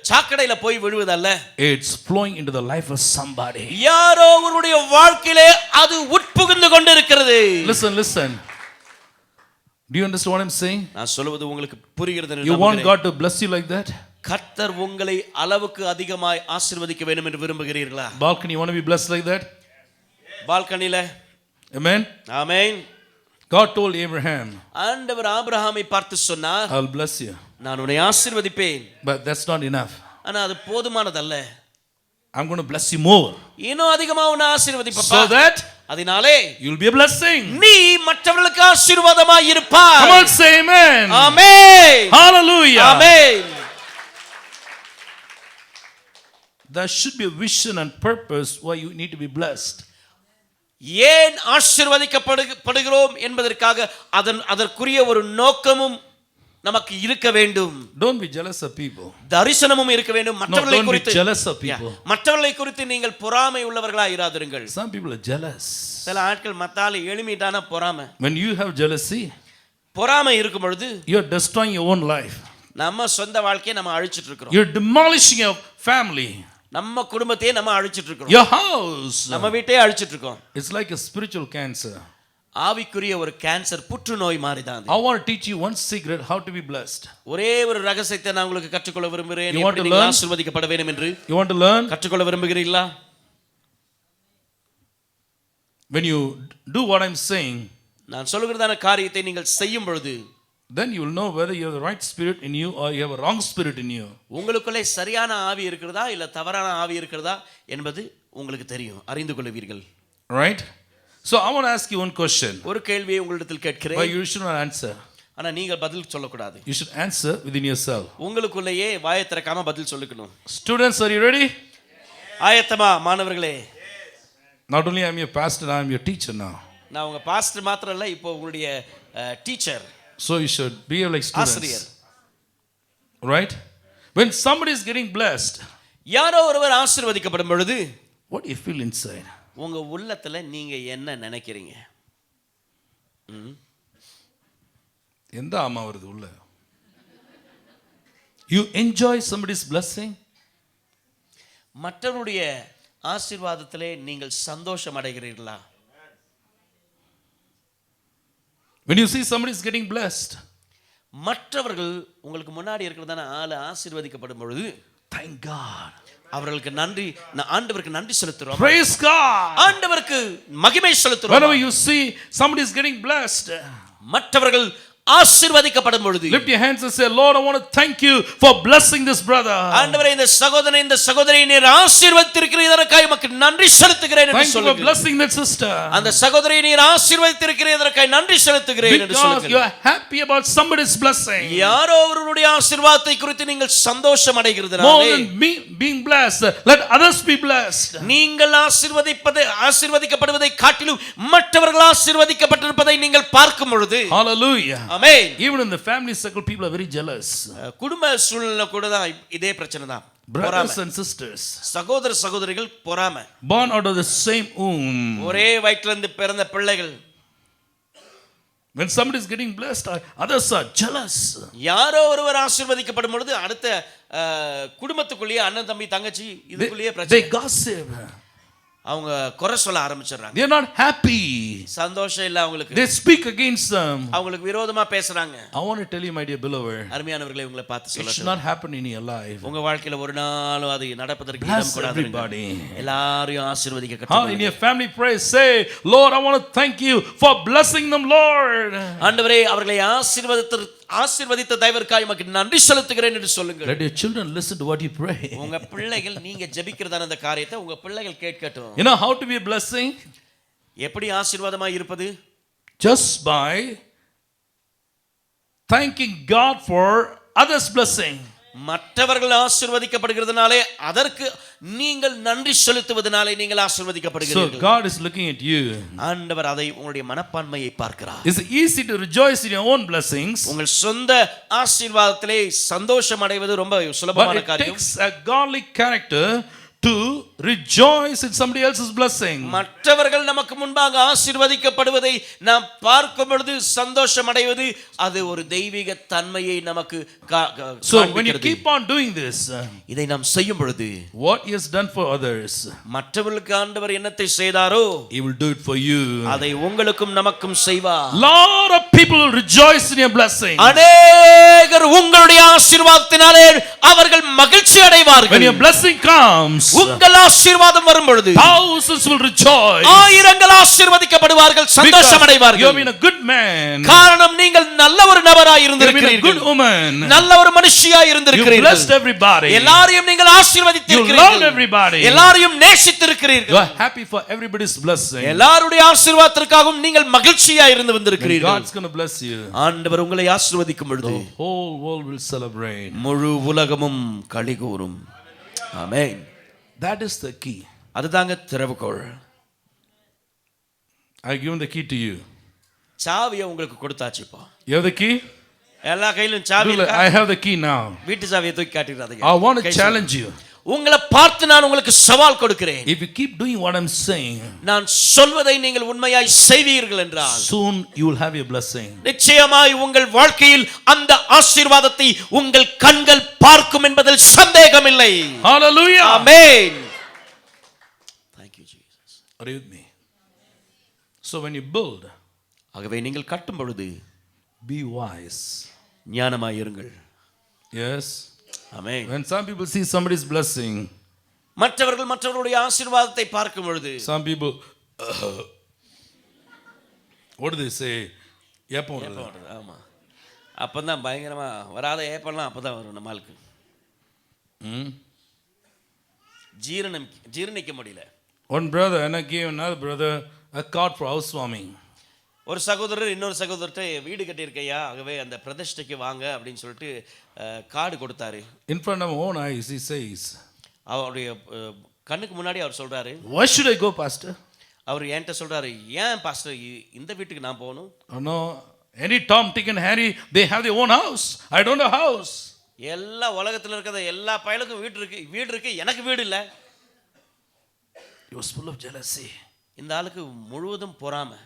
சாக்கடையில போய் விழுவதல்ல. It's flowing into the life of somebody. யாரோ ஒருவருடைய வாழ்க்கையிலே அது உட்புகுந்து கொண்டிருக்கிறது. Listen. Do you understand what I'm saying? நான் சொல்வது உங்களுக்கு புரிகிறது என்று You want நம்புகிறேன். God to bless you like that? கர்த்தர் உங்களை அளவுக்கு அதிகமாய் ஆசீர்வதிக்க வேண்டும் என்று விரும்புகிறீர்களா? Balcony, you want to be blessed like that? பால்கனில. Amen. ஆமென். God told Abraham, ஆண்டவர் ஆபிரகாமை பார்த்து சொன்னார், I'll bless you. நான் உன்னை ஆசீர்வதிப்பேன். But that's not enough. ஆனா அது போதுமானதல்ல. I'm going to bless you more. இன்னும் அதிகமா உன்னை ஆசீர்வதிப்பப்பா. So that அதனாலே you'll be a blessing. நீ மற்றவர்களுக்கு ஆசீர்வாதமாய் இருப்பாய். Come on, say amen. Amen. Hallelujah. Amen. There should be a vision and purpose why you need to be blessed. ஏன் ஆசீர்வதிக்கப்படுகிறோம் என்பதற்காக அதற்குரிய ஒரு நோக்கமும் நமக்கு இருக்க வேண்டும். Don't be jealous of people. தரிசனமும் இருக்க வேண்டும். மற்றவர்களை குறித்து don't be jealous of people. மற்றவர்களை குறித்து நீங்கள் பொறாமை உள்ளவர்களாய் இராதிருங்கள். Some people are jealous. சில ஆட்கள் மத்தால எளிமையான பொறாமை. When you have jealousy, பொறாமை இருக்கும் பொழுது you are destroying your own life. நம்ம சொந்த வாழ்க்கையை நம்ம அழிச்சிட்டு இருக்கிறோம். You're demolishing your family. நம்ம குடும்பத்தையே நம்ம அழிச்சிட்டு இருக்கிறோம். Your house. நம்ம வீட்டையே அழிச்சிட்டு இருக்கோம். It's like a spiritual cancer. ஆவிக்குரிய ஒரு கேன்சர், புற்றுநோய் மாதிரி தான். I want to teach you one secret how to be blessed. ஒரே ஒரு ரகசியத்தை நான் உங்களுக்கு கற்றுக்கொள்ள விரும்புகிறேன். You want to எப்படி learn? ஆசீர்வதிக்கப்பட வேண்டும் என்று. You want to learn? கற்றுக்கொள்ள விரும்புகிறீர்களா? When you do what I'm saying, நான் சொல்லுகிறதான காரியத்தை நீங்கள் செய்யும் பொழுது, then you will know whether you have the right spirit in you or you have a wrong spirit in you. உங்களுக்குள்ளே சரியான ஆவி இருக்கிறதா இல்ல தவறான ஆவி இருக்கிறதா என்பது உங்களுக்கு தெரியும், அறிந்து கொள்வீர்கள். Right? So I want to ask you one question. ஒரு கேள்வியை உங்களிடத்தில் கேட்கிறேன். But you should not answer. ஆனா நீங்க பதில் சொல்லக்கூடாது. You should answer within yourself. உங்களுக்குள்ளேயே வாயை திறக்காம பதில் சொல்லிக்கணும். Students, are you ready? ஆயத்தமா மாணவர்களே? Not only I am your pastor, I am your teacher now. நான் உங்க பாஸ்டர் மாத்திரம் இல்ல, இப்போ உங்களுடைய teacher. So you should behave like students. ஆசிரியர். Right? When somebody is getting blessed, யாரோ ஒருவர் ஆசீர்வதிக்கப்படும் பொழுது, what do you feel inside? உங்க உள்ளத்துல நீங்க என்ன நினைக்கிறீங்க? எந்த ஆமா வருது உள்ள? You enjoy somebody's blessing? மற்றவருடைய ஆசீர்வாதத்திலே நீங்கள் சந்தோஷம் அடைகிறீர்களா? When you see somebody is getting blessed, மற்றவர்கள் உங்களுக்கு முன்னாடி இருக்கிறதான ஆளு ஆசீர்வதிக்கப்படும் பொழுது, thank God. அவர்களுக்கு நன்றி, ஆண்டவருக்கு நன்றி செலுத்துறோம். Praise God. ஆண்டவருக்கு மகிமை செலுத்துறோம். Whenever you see somebody is getting blessed, மற்றவர்கள் ஆசீர்வதிக்கப்படும் பொழுது lift your hands and say, Lord, I want to thank you for blessing this brother. ஆண்டவரே இந்த சகோதரனை இந்த சகோதரியை நீர் ஆசீர்வதித்திருக்கிறீர் இதற்காக உமக்கு நன்றி செலுத்துகிறேன் என்று Thank you for சொல்லுங்கள். blessing that sister. அந்த சகோதரியை நீர் ஆசீர்வதித்திருக்கிறீர் இதற்காக நன்றி செலுத்துகிறேன் என்று Because சொல்லுங்கள். you are happy about somebody's blessing. யாரோ ஒருவருடைய ஆசீர்வாதத்தை குறித்து நீங்கள் சந்தோஷம் More அடைகிறதுனாலே than being blessed, let others be blessed. நீங்கள் ஆசீர்வதிக்கப்படுவதை காட்டிலும் மற்றவர்கள் ஆசீர்வதிக்கப்பட்டிருப்பதை நீங்கள் பார்க்கும் பொழுது Hallelujah. Amen. Even in the family circle, people are very jealous. குடும்ப சூழ்நிலை கூட தான் இதே பிரச்சனை தான். Brothers and sisters, சகோதர சகோதரிகள் பொறாமை. born out of the same womb. ஒரே வயிற்றிலிருந்து பிறந்த பிள்ளைகள் When somebody is getting blessed, others are jealous. யாரோ ஒருவர் ஆசீர்வதிக்கப்படும் பொழுது அடுத்த குடும்பத்துக்குள்ளேயே அண்ணன் தம்பி தங்கச்சி இதுக்குள்ளேயே They பிரச்சனை. gossip. அவங்க குறை சொல்ல ஆரம்பிச்சிடுறாங்க. They are not happy. சந்தோஷம் இல்ல அவங்களுக்கு. They speak against them. அவங்களுக்கு விரோதமா பேசுறாங்க. I want to tell you, my dear beloved, அருமையானவர்களே உங்களை பார்த்து it should சொல்லட்டும். not happen in your life. உங்க வாழ்க்கையில ஒரு நாளும் அது நடப்பதற்கு இடம் Bless கொடாதீங்க. everybody. எல்லாரையும் ஆசீர்வதிக்க In கற்றுக்கொள்ளுங்க. your family, pray, say, Lord, I want to thank you for blessing them, Lord. ஆண்டவரே அவர்களை ஆசீர்வதித்த தயவிற்காக உமக்கு நன்றி செலுத்துகிறேன் என்று சொல்லுங்கள். Let your children listen to what you pray. உங்க பிள்ளைகள் நீங்க ஜெபிக்கிறதான அந்த காரியத்தை உங்க பிள்ளைகள் கேட்கட்டும். You know how to be a blessing? எப்படி ஆசீர்வாதமாய் இருப்பது? Just by thanking God for others' blessing. மற்றவர்கள் ஆசீர்வதிக்கப்படுகிறதுனாலே அதற்கு நீங்கள் நன்றி செலுத்துவதனாலே நீங்கள் So ஆசீர்வதிக்கப்படுகிறீர்கள். God is looking at you. ஆண்டவர் அதை உங்களுடைய மனப்பான்மையை பார்க்கிறார். It's easy to rejoice in your own blessings, உங்கள் சொந்த ஆசீர்வாதத்திலே சந்தோஷம் அடைவது ரொம்ப but சுலபமான it காரியம். takes a godly character to rejoice in somebody else's blessing. மற்றவர்கள் நமக்கு முன்பாக ஆசீர்வதிக்கப்படுவதை நாம் பார்க்கும் பொழுது சந்தோஷம் அடைவது அது ஒரு தெய்வீக தன்மையை நமக்கு So when you keep on doing this, இதை நாம் செய்யும் பொழுது what he has done for others, மற்றவர்களுக்கு ஆண்டவர் என்னத்தை செய்தாரோ he will do it for you. அதை உங்களுக்கும் நமக்கும் செய்வார். Lot of people will rejoice in your blessing. அநேகர் உங்களுடைய ஆசீர்வாதத்தினாலே அவர்கள் மகிழ்ச்சி When அடைவார்கள். your blessing comes, உங்கள் ஆசீர்வாதம் வரும் பொழுது thousands will rejoice. ஆயிரங்கள் ஆசீர்வதிக்கப்படுவார்கள், சந்தோஷம் Because you have அடைவார்கள். been a good man. காரணம் நீங்கள் நல்ல ஒரு நபராய் You have been a இருந்திருக்கிறீர்கள், good woman. நல்ல ஒரு மனுஷியாய் You இருந்திருக்கிறீர்கள். blessed everybody. எல்லாரையும் நீங்கள் You loved ஆசீர்வதித்திருக்கிறீர்கள், everybody. எல்லாரையும் You நேசித்திருக்கிறீர்கள். are happy for everybody's blessing. எல்லாருடைய ஆசீர்வாதத்திற்காகவும் நீங்கள் மகிழ்ச்சியாய் இருந்து And வந்திருக்கிறீர்கள். God's going to bless you. ஆண்டவர் உங்களை ஆசீர்வதிக்கும் பொழுது The whole world will celebrate. முழு உலகமும் களிகூரும். ஆமென். That is the key. அதுதாங்க திறவுகோல். I give the key to you. சாவியை உங்களுக்கு கொடுத்தாச்சு. இப்போ You have the key? எல்லா கையிலும் சாவி இருக்கா? I have the key now. வீட்டு சாவியை தூக்கி காட்டிடாதீங்க. I want to challenge you. உங்களை பார்த்து நான் உங்களுக்கு சவால் கொடுக்கிறேன். If you keep doing what I'm saying, நான் சொல்வதை நீங்கள் உண்மையாய் செய்வீர்கள் என்றால் soon you will have your blessing. நிச்சயமாய் உங்கள் வாழ்க்கையில் அந்த ஆசீர்வாதத்தை உங்கள் கண்கள் பார்க்கும் என்பதில் சந்தேகமில்லை. Hallelujah. Amen. Thank you Jesus. Are you with me? So when you build, ஆகவே நீங்கள் கட்டும் பொழுது be wise. ஞானமாய் இருங்கள். Yes. Amen. When some people see somebody's blessing, மற்றவர்களுடைய ஆசீர்வாதத்தை பார்க்கும் பொழுது some people, what do they say? ஏப்பம் வருது. ஆமா, அப்பதான் பயங்கரமா வராத ஏப்பெல்லாம் அப்பதான் வரும் நம்மளுக்கு. ஜீரணிக்க முடியல. One brother and I gave another brother a card for housewarming. ஒரு சகோதரர் இன்னொரு சகோதரர்கிட்ட வீடு கட்டியிருக்கையா, ஆகவே அந்த பிரதிஷ்டைக்கு வாங்க அப்படின்னு சொல்லிட்டு கார்டு கொடுத்தாரு. In front of my own eyes, he says, அவருடைய கண்ணுக்கு முன்னாடி அவர் சொல்றாரு, why should I go, pastor? அவர் என்கிட்ட சொல்றாரு, ஏன் பாஸ்டர் இந்த வீட்டுக்கு நான் போகணும்? Oh no, any Tom, Dick and Harry, they have their own house. I don't have a house. எல்லா உலகத்துல இருக்கிற எல்லா பயலுக்கும் வீடு இருக்கு, எனக்கு வீடு இல்லை. He was full of jealousy. இந்த ஆளுக்கு முழுவதும் பொறாமை.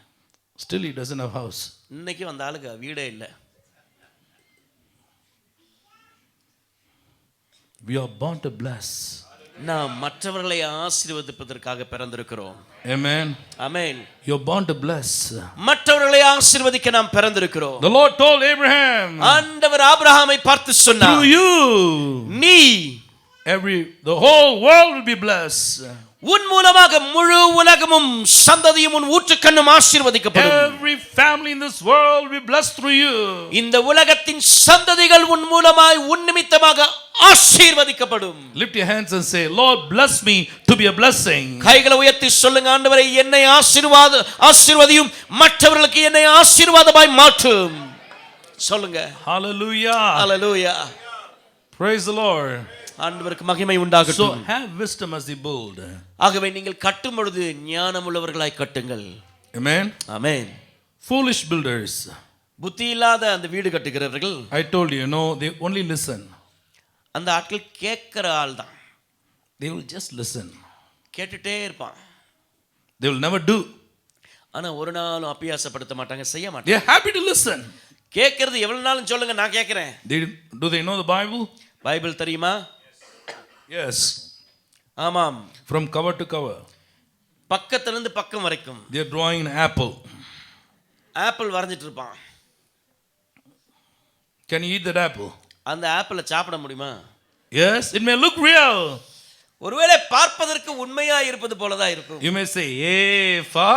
Still he doesn't have house. இன்னைக்கு அந்த ஆளுக்கு வீடே இல்லை. We are born to bless. நாம் மற்றவர்களை ஆசீர்வதிப்பதற்காக பிறந்திருக்கிறோம். Amen. Amen. You're born to bless. மற்றவர்களை ஆசீர்வதிக்க நாம் பிறந்திருக்கிறோம். The Lord told Abraham, ஆண்டவர் ஆபிரகாமை பார்த்து சொன்னார், through you, நீ the whole world will be blessed. உன் மூலமாக முழு உலகமும் சந்ததியும் உன் ஊற்றுக்கண்ணும் ஆசீர்வதிக்கப்படும். Every family in this world will be blessed through you. இந்த உலகத்தின் சந்ததிகள் உன் மூலமாய் உன் நிமித்தமாக ஆசீர்வதிக்கப்படும். Lift your hands and say, Lord, bless me to be a blessing. கைகளை உயர்த்தி சொல்லுங்க, ஆண்டவரே என்னை ஆசீர்வதியும், மற்றவர்களுக்கு என்னை ஆசீர்வாதமாய் மாற்றும். சொல்லுங்க. Hallelujah. Hallelujah. Praise the Lord. ஆண்டவருக்கு மகிமை உண்டாகட்டும். So have wisdom as you build. ஆகவே நீங்கள் கட்டும் பொழுது ஞானம் உள்ளவர்களாய் கட்டுங்கள். Amen. ஆமென். Foolish builders. புத்தி இல்லாத அந்த வீடு கட்டுகிறவர்கள், I told you, they only listen. அந்த ஆட்கள் கேட்கிற ஆள் தான். They will just listen. கேட்டுட்டே இருப்பான். They will never do. ஆனா ஒரு நாளும் அபியாசப்படுத்த மாட்டாங்க, செய்ய மாட்டாங்க. They are happy to listen. கேட்கிறது எவ்வளவு நாளும் சொல்லுங்க, நான் கேட்கிறேன். Do they know the Bible? Bible தெரியுமா? Yes. ஆமாம். From cover to cover. பக்கத்திலிருந்து பக்கம் வரைக்கும். They are drawing an apple. Apple வரைஞ்சிட்டு இருப்பான். Can you eat that apple? அந்த ஆப்பிளை சாப்பிட முடியுமா? Yes, it may look real. ஒருவேளை பார்ப்பதற்கு உண்மையா இருப்பது போலதான் இருக்கும். You may say, A for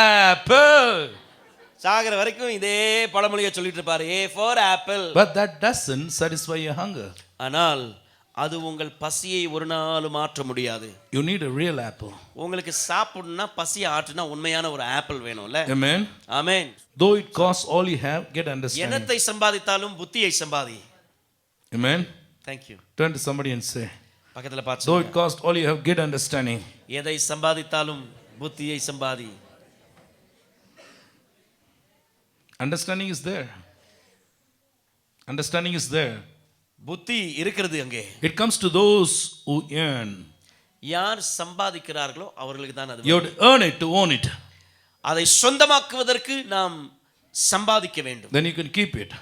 apple. சாகர வரைக்கும் இதே பழமொழியை சொல்லிட்டு இருப்பாரு, A for apple. But that doesn't satisfy your hunger. ஆனால் அது உங்கள் பசியை ஒரு நாள் மாற்ற முடியாது. You need a real apple. உங்களுக்கு சாப்பிடணும்னா பசியை ஆற்றுனா உண்மையான ஒரு ஆப்பிள் வேணும்ல. Amen. Amen. Though it costs all you have, get understanding. என்னத்தை சம்பாதித்தாலும் புத்தியை சம்பாதி. Amen. Thank you. Turn to somebody and say, பக்கத்துல பார்த்து though it costs all you have, get understanding. எதை சம்பாதித்தாலும் புத்தியை சம்பாதி. Understanding is there. Understanding is there. புத்தி இருக்கிறது அங்கே. It comes to those who earn. யார் சம்பாதிக்கிறார்களோ அவர்களுக்கு தான் அது. You have to earn it to own it. அதை சொந்தமாக்குவதற்கு நாம் சம்பாதிக்க வேண்டும். Then you can keep it.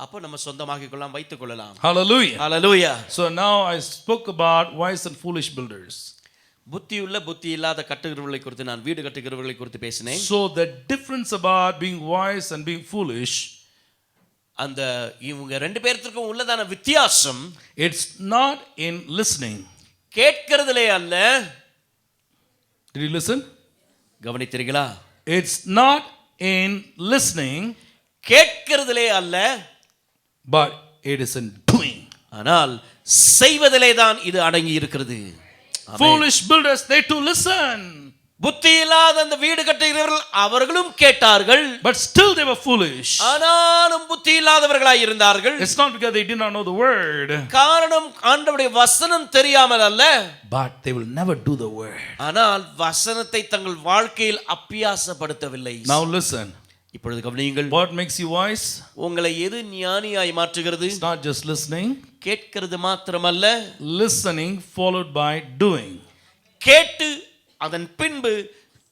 அப்போ நம்ம சொந்தமாக்கிக் கொள்ளலாம், வைத்துக் கொள்ளலாம். Hallelujah. Hallelujah. So now I spoke about wise and foolish builders. புத்தியுள்ள புத்தி இல்லாத கட்டுகிறவர்களை குறித்து, நான் வீடு கட்டுகிறவர்களை குறித்து பேசினேன். So the difference about being wise and being foolish, அந்த இவங்க ரெண்டு பேர்த்துக்கும் உள்ளதான வித்தியாசம், it's not in listening. கேட்கிறதிலே அல்ல. Did you listen? கவனித்தீர்களா? It's not in listening, கேட்கிறதிலே அல்ல, but it is in doing. ஆனால் செய்வதிலே தான் இது அடங்கி இருக்கிறது. Foolish builders, they too listen. புத்தி இல்லாத அந்த வீடு கட்டுகிறவர்கள் அவர்களும் கேட்டார்கள், but still they were foolish. ஆனாலும் புத்தி இல்லாதவர்களாய் இருந்தார்கள். It's not because they did not know the word. காரணம் ஆண்டவருடைய வசனம் தெரியாமல் அல்ல, but they will never do the word. ஆனால் வசனத்தை தங்கள் வாழ்க்கையில் அபியாசப்படுத்தவில்லை. Now listen. இப்பொழுது கவனியுங்கள். What makes you wise? உங்களை எது ஞானியாய் மாற்றுகிறது? It's not just listening. கேட்கிறது மாத்திரமல்ல, listening followed by doing. கேட்டு அதன் பின்பு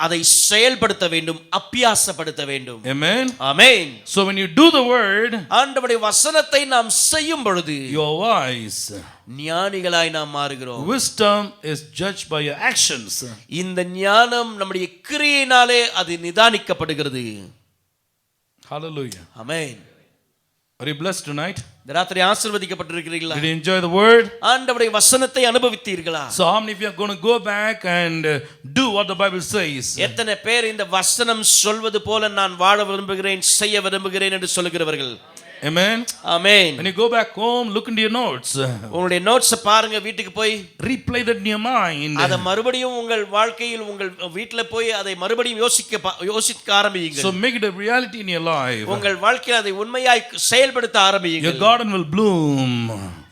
அதை செயல்படுத்த வேண்டும், அபியாசப்படுத்த வேண்டும். Amen. Amen. So when you do the word, ஆண்டவருடைய வசனத்தை நாம் செய்யும் பொழுது you are wise. ஞானிகளாய் நாம் மாறுகிறோம். Wisdom is judged by your actions. இந்த ஞானம் நம்முடைய கிரியையினாலே அது நிதானிக்கப்படுகிறது. Hallelujah. Amen. Are you blessed tonight? இந்த ராத்திரி ஆசீர்வதிக்கப்பட்டிருக்கிறீர்களா? Did you enjoy the word? ஆண்டவருடைய வசனத்தை அனுபவித்தீர்களா? So how many of you are going to go back and do what the Bible says? எத்தனை பேர் இந்த வசனம் சொல்வது போல நான் வாழ விரும்புகிறேன், செய்ய விரும்புகிறேன் என்று சொல்லுகிறவர்கள்? Amen. Amen. When you go back home, look into your notes. உங்களுடைய நோட்ஸ் பாருங்க, வீட்டுக்கு போய் replay that in your mind. அத மறுபடியும் உங்கள் வாழ்க்கையில் உங்கள் வீட்ல போய் அதை மறுபடியும் யோசிக்க ஆரம்பியுங்கள். So make it a reality in your life. உங்கள் வாழ்க்கையில் அதை உண்மையாய் செயல்படுத்த ஆரம்பியுங்கள். Your garden will bloom.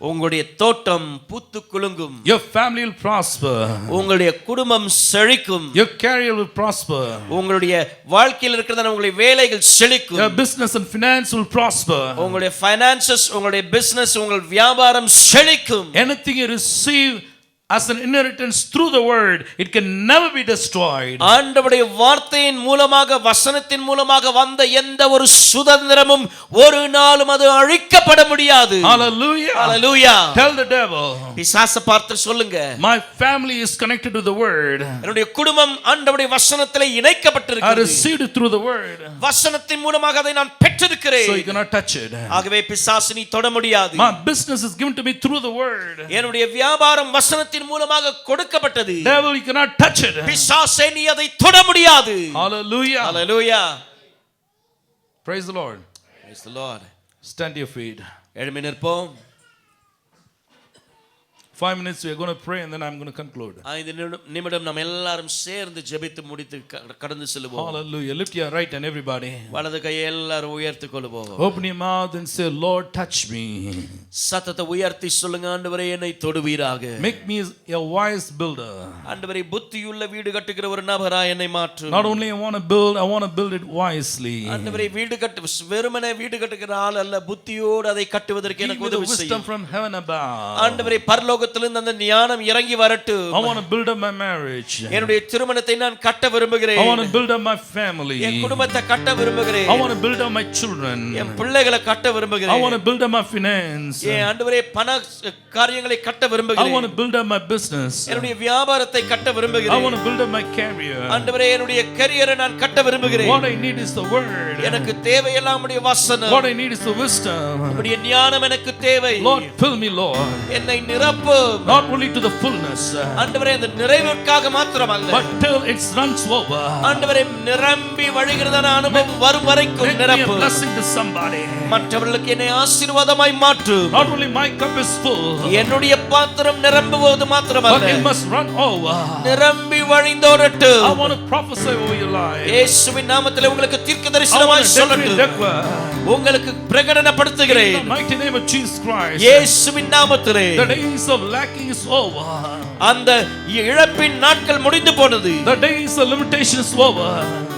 உங்களுடைய தோட்டம் பூத்து குலுங்கும். Your family will prosper. உங்களுடைய குடும்பம் செழிக்கும். Your career will prosper. உங்களுடைய வாழ்க்கையில் இருக்கிறதான உங்களுடைய வேலைகள் செழிக்கும். Your business and finance will prosper. உங்களுடைய ஃபைனான்சஸ், உங்களுடைய பிசினஸ், உங்கள் வியாபாரம் செழிக்கும். Anything you receive as an inheritance through the word, it can never be destroyed. ஆண்டவருடைய வார்த்தையின் மூலமாக, வசனத்தின் மூலமாக வந்த எந்த ஒரு சுதந்திரமும் ஒரு நாளும் அது அழிக்கப்பட முடியாது. Hallelujah. Hallelujah. Tell the devil, பிசாசை பார்த்து சொல்லுங்க, my family is connected to the word. என்னுடைய குடும்பம் ஆண்டவருடைய வசனத்திலே I இணைக்கப்பட்டிருக்கிறது. received it through the word. வசனத்தின் மூலமாக அதை நான் பெற்றிருக்கிறேன். So you cannot touch it. ஆகவே பிசாசு நீ தொட முடியாது. My business is given to me through the word. என்னுடைய வியாபாரம் வசனத்தின் வார்த்தையின் மூலமாக கொடுக்கப்பட்டது. Devil, you cannot touch it. பிசாசே நீ அதை தொட முடியாது. Hallelujah. Hallelujah. Praise the Lord. Praise the Lord. Stand to your feet. எழும்பி நிற்போம். 5 minutes we are going to pray and then I'm going to conclude. 5 நிமிடம் நாம் எல்லாரும் சேர்ந்து ஜெபித்து முடித்து கடந்து செல்வோம். Hallelujah. Lift your right hand, everybody. வலது கையை எல்லாரும் உயர்த்திக் கொள்வோம். Open your mouth and say, Lord, touch me. சத்தத்தை உயர்த்தி சொல்லுங்க, ஆண்டவரே என்னை தொடுவீராக. Make me a wise builder. ஆண்டவரே புத்தியுள்ள வீடு கட்டுகிற ஒரு நபராய் என்னை மாற்றும். Not only I want to build it wisely. ஆண்டவரே வீடு கட்டு வெறுமனே வீடு கட்டுகிற ஆள் அல்ல, புத்தியோடு அதை கட்டுவதற்கு எனக்கு Give me the உதவி wisdom செய்யும். from heaven above. ஆண்டவரே பரலோகத்திலிருந்து அந்த ஞானம் இறங்கி வரட்டும். I want to build up my marriage. என்னுடைய திருமணத்தை நான் கட்ட விரும்புகிறேன். I want to build up my family. என் குடும்பத்தை கட்ட விரும்புகிறேன். I want to build up my children. என் பிள்ளைகளை கட்ட விரும்புகிறேன். I want to build up my finance. என் ஆண்டவரே பண காரியங்களை கட்ட I விரும்புகிறேன். want to build up my business. என்னுடைய வியாபாரத்தை கட்ட I விரும்புகிறேன். want to build up my career. ஆண்டவரே என்னுடைய கரியரை நான் கட்ட விரும்புகிறேன். What I need is the word. எனக்கு தேவையெல்லாம் உம்முடைய வசனம். What I need is the wisdom. உம்முடைய ஞானம் எனக்கு தேவை. Lord, fill me, Lord. என்னை நிரப்பும். Not only to the fullness, ஆண்டவரே அந்த நிறைவுக்காக மாத்திரமல்ல, but till it runs over. ஆண்டவரே நிரம்பி வழிகிறதான அனுபவம் வரும் வரைக்கும் Make me a நிரப்பு. blessing to somebody. மற்றவர்களுக்கு என்னை ஆசீர்வாதமாய் மாற்று. Not only my cup is full, என்னுடைய பாத்திரம் நிரம்புவது but மாத்திரமல்ல, it must run over. நிரம்பி வழிந்தோடட்டும். I want to prophesy over your life. இயேசுவின் நாமத்திலே உங்களுக்கு I தீர்க்கதரிசனமாய் want to சொல்லட்டும். declare. உங்களுக்கு In பிரகடனப்படுத்துகிறேன். the mighty name of Jesus Christ. இயேசுவின் நாமத்திலே The days of lacking is over. அந்த இழப்பின் நாட்கள் முடிந்து போனது. The days of limitation is over.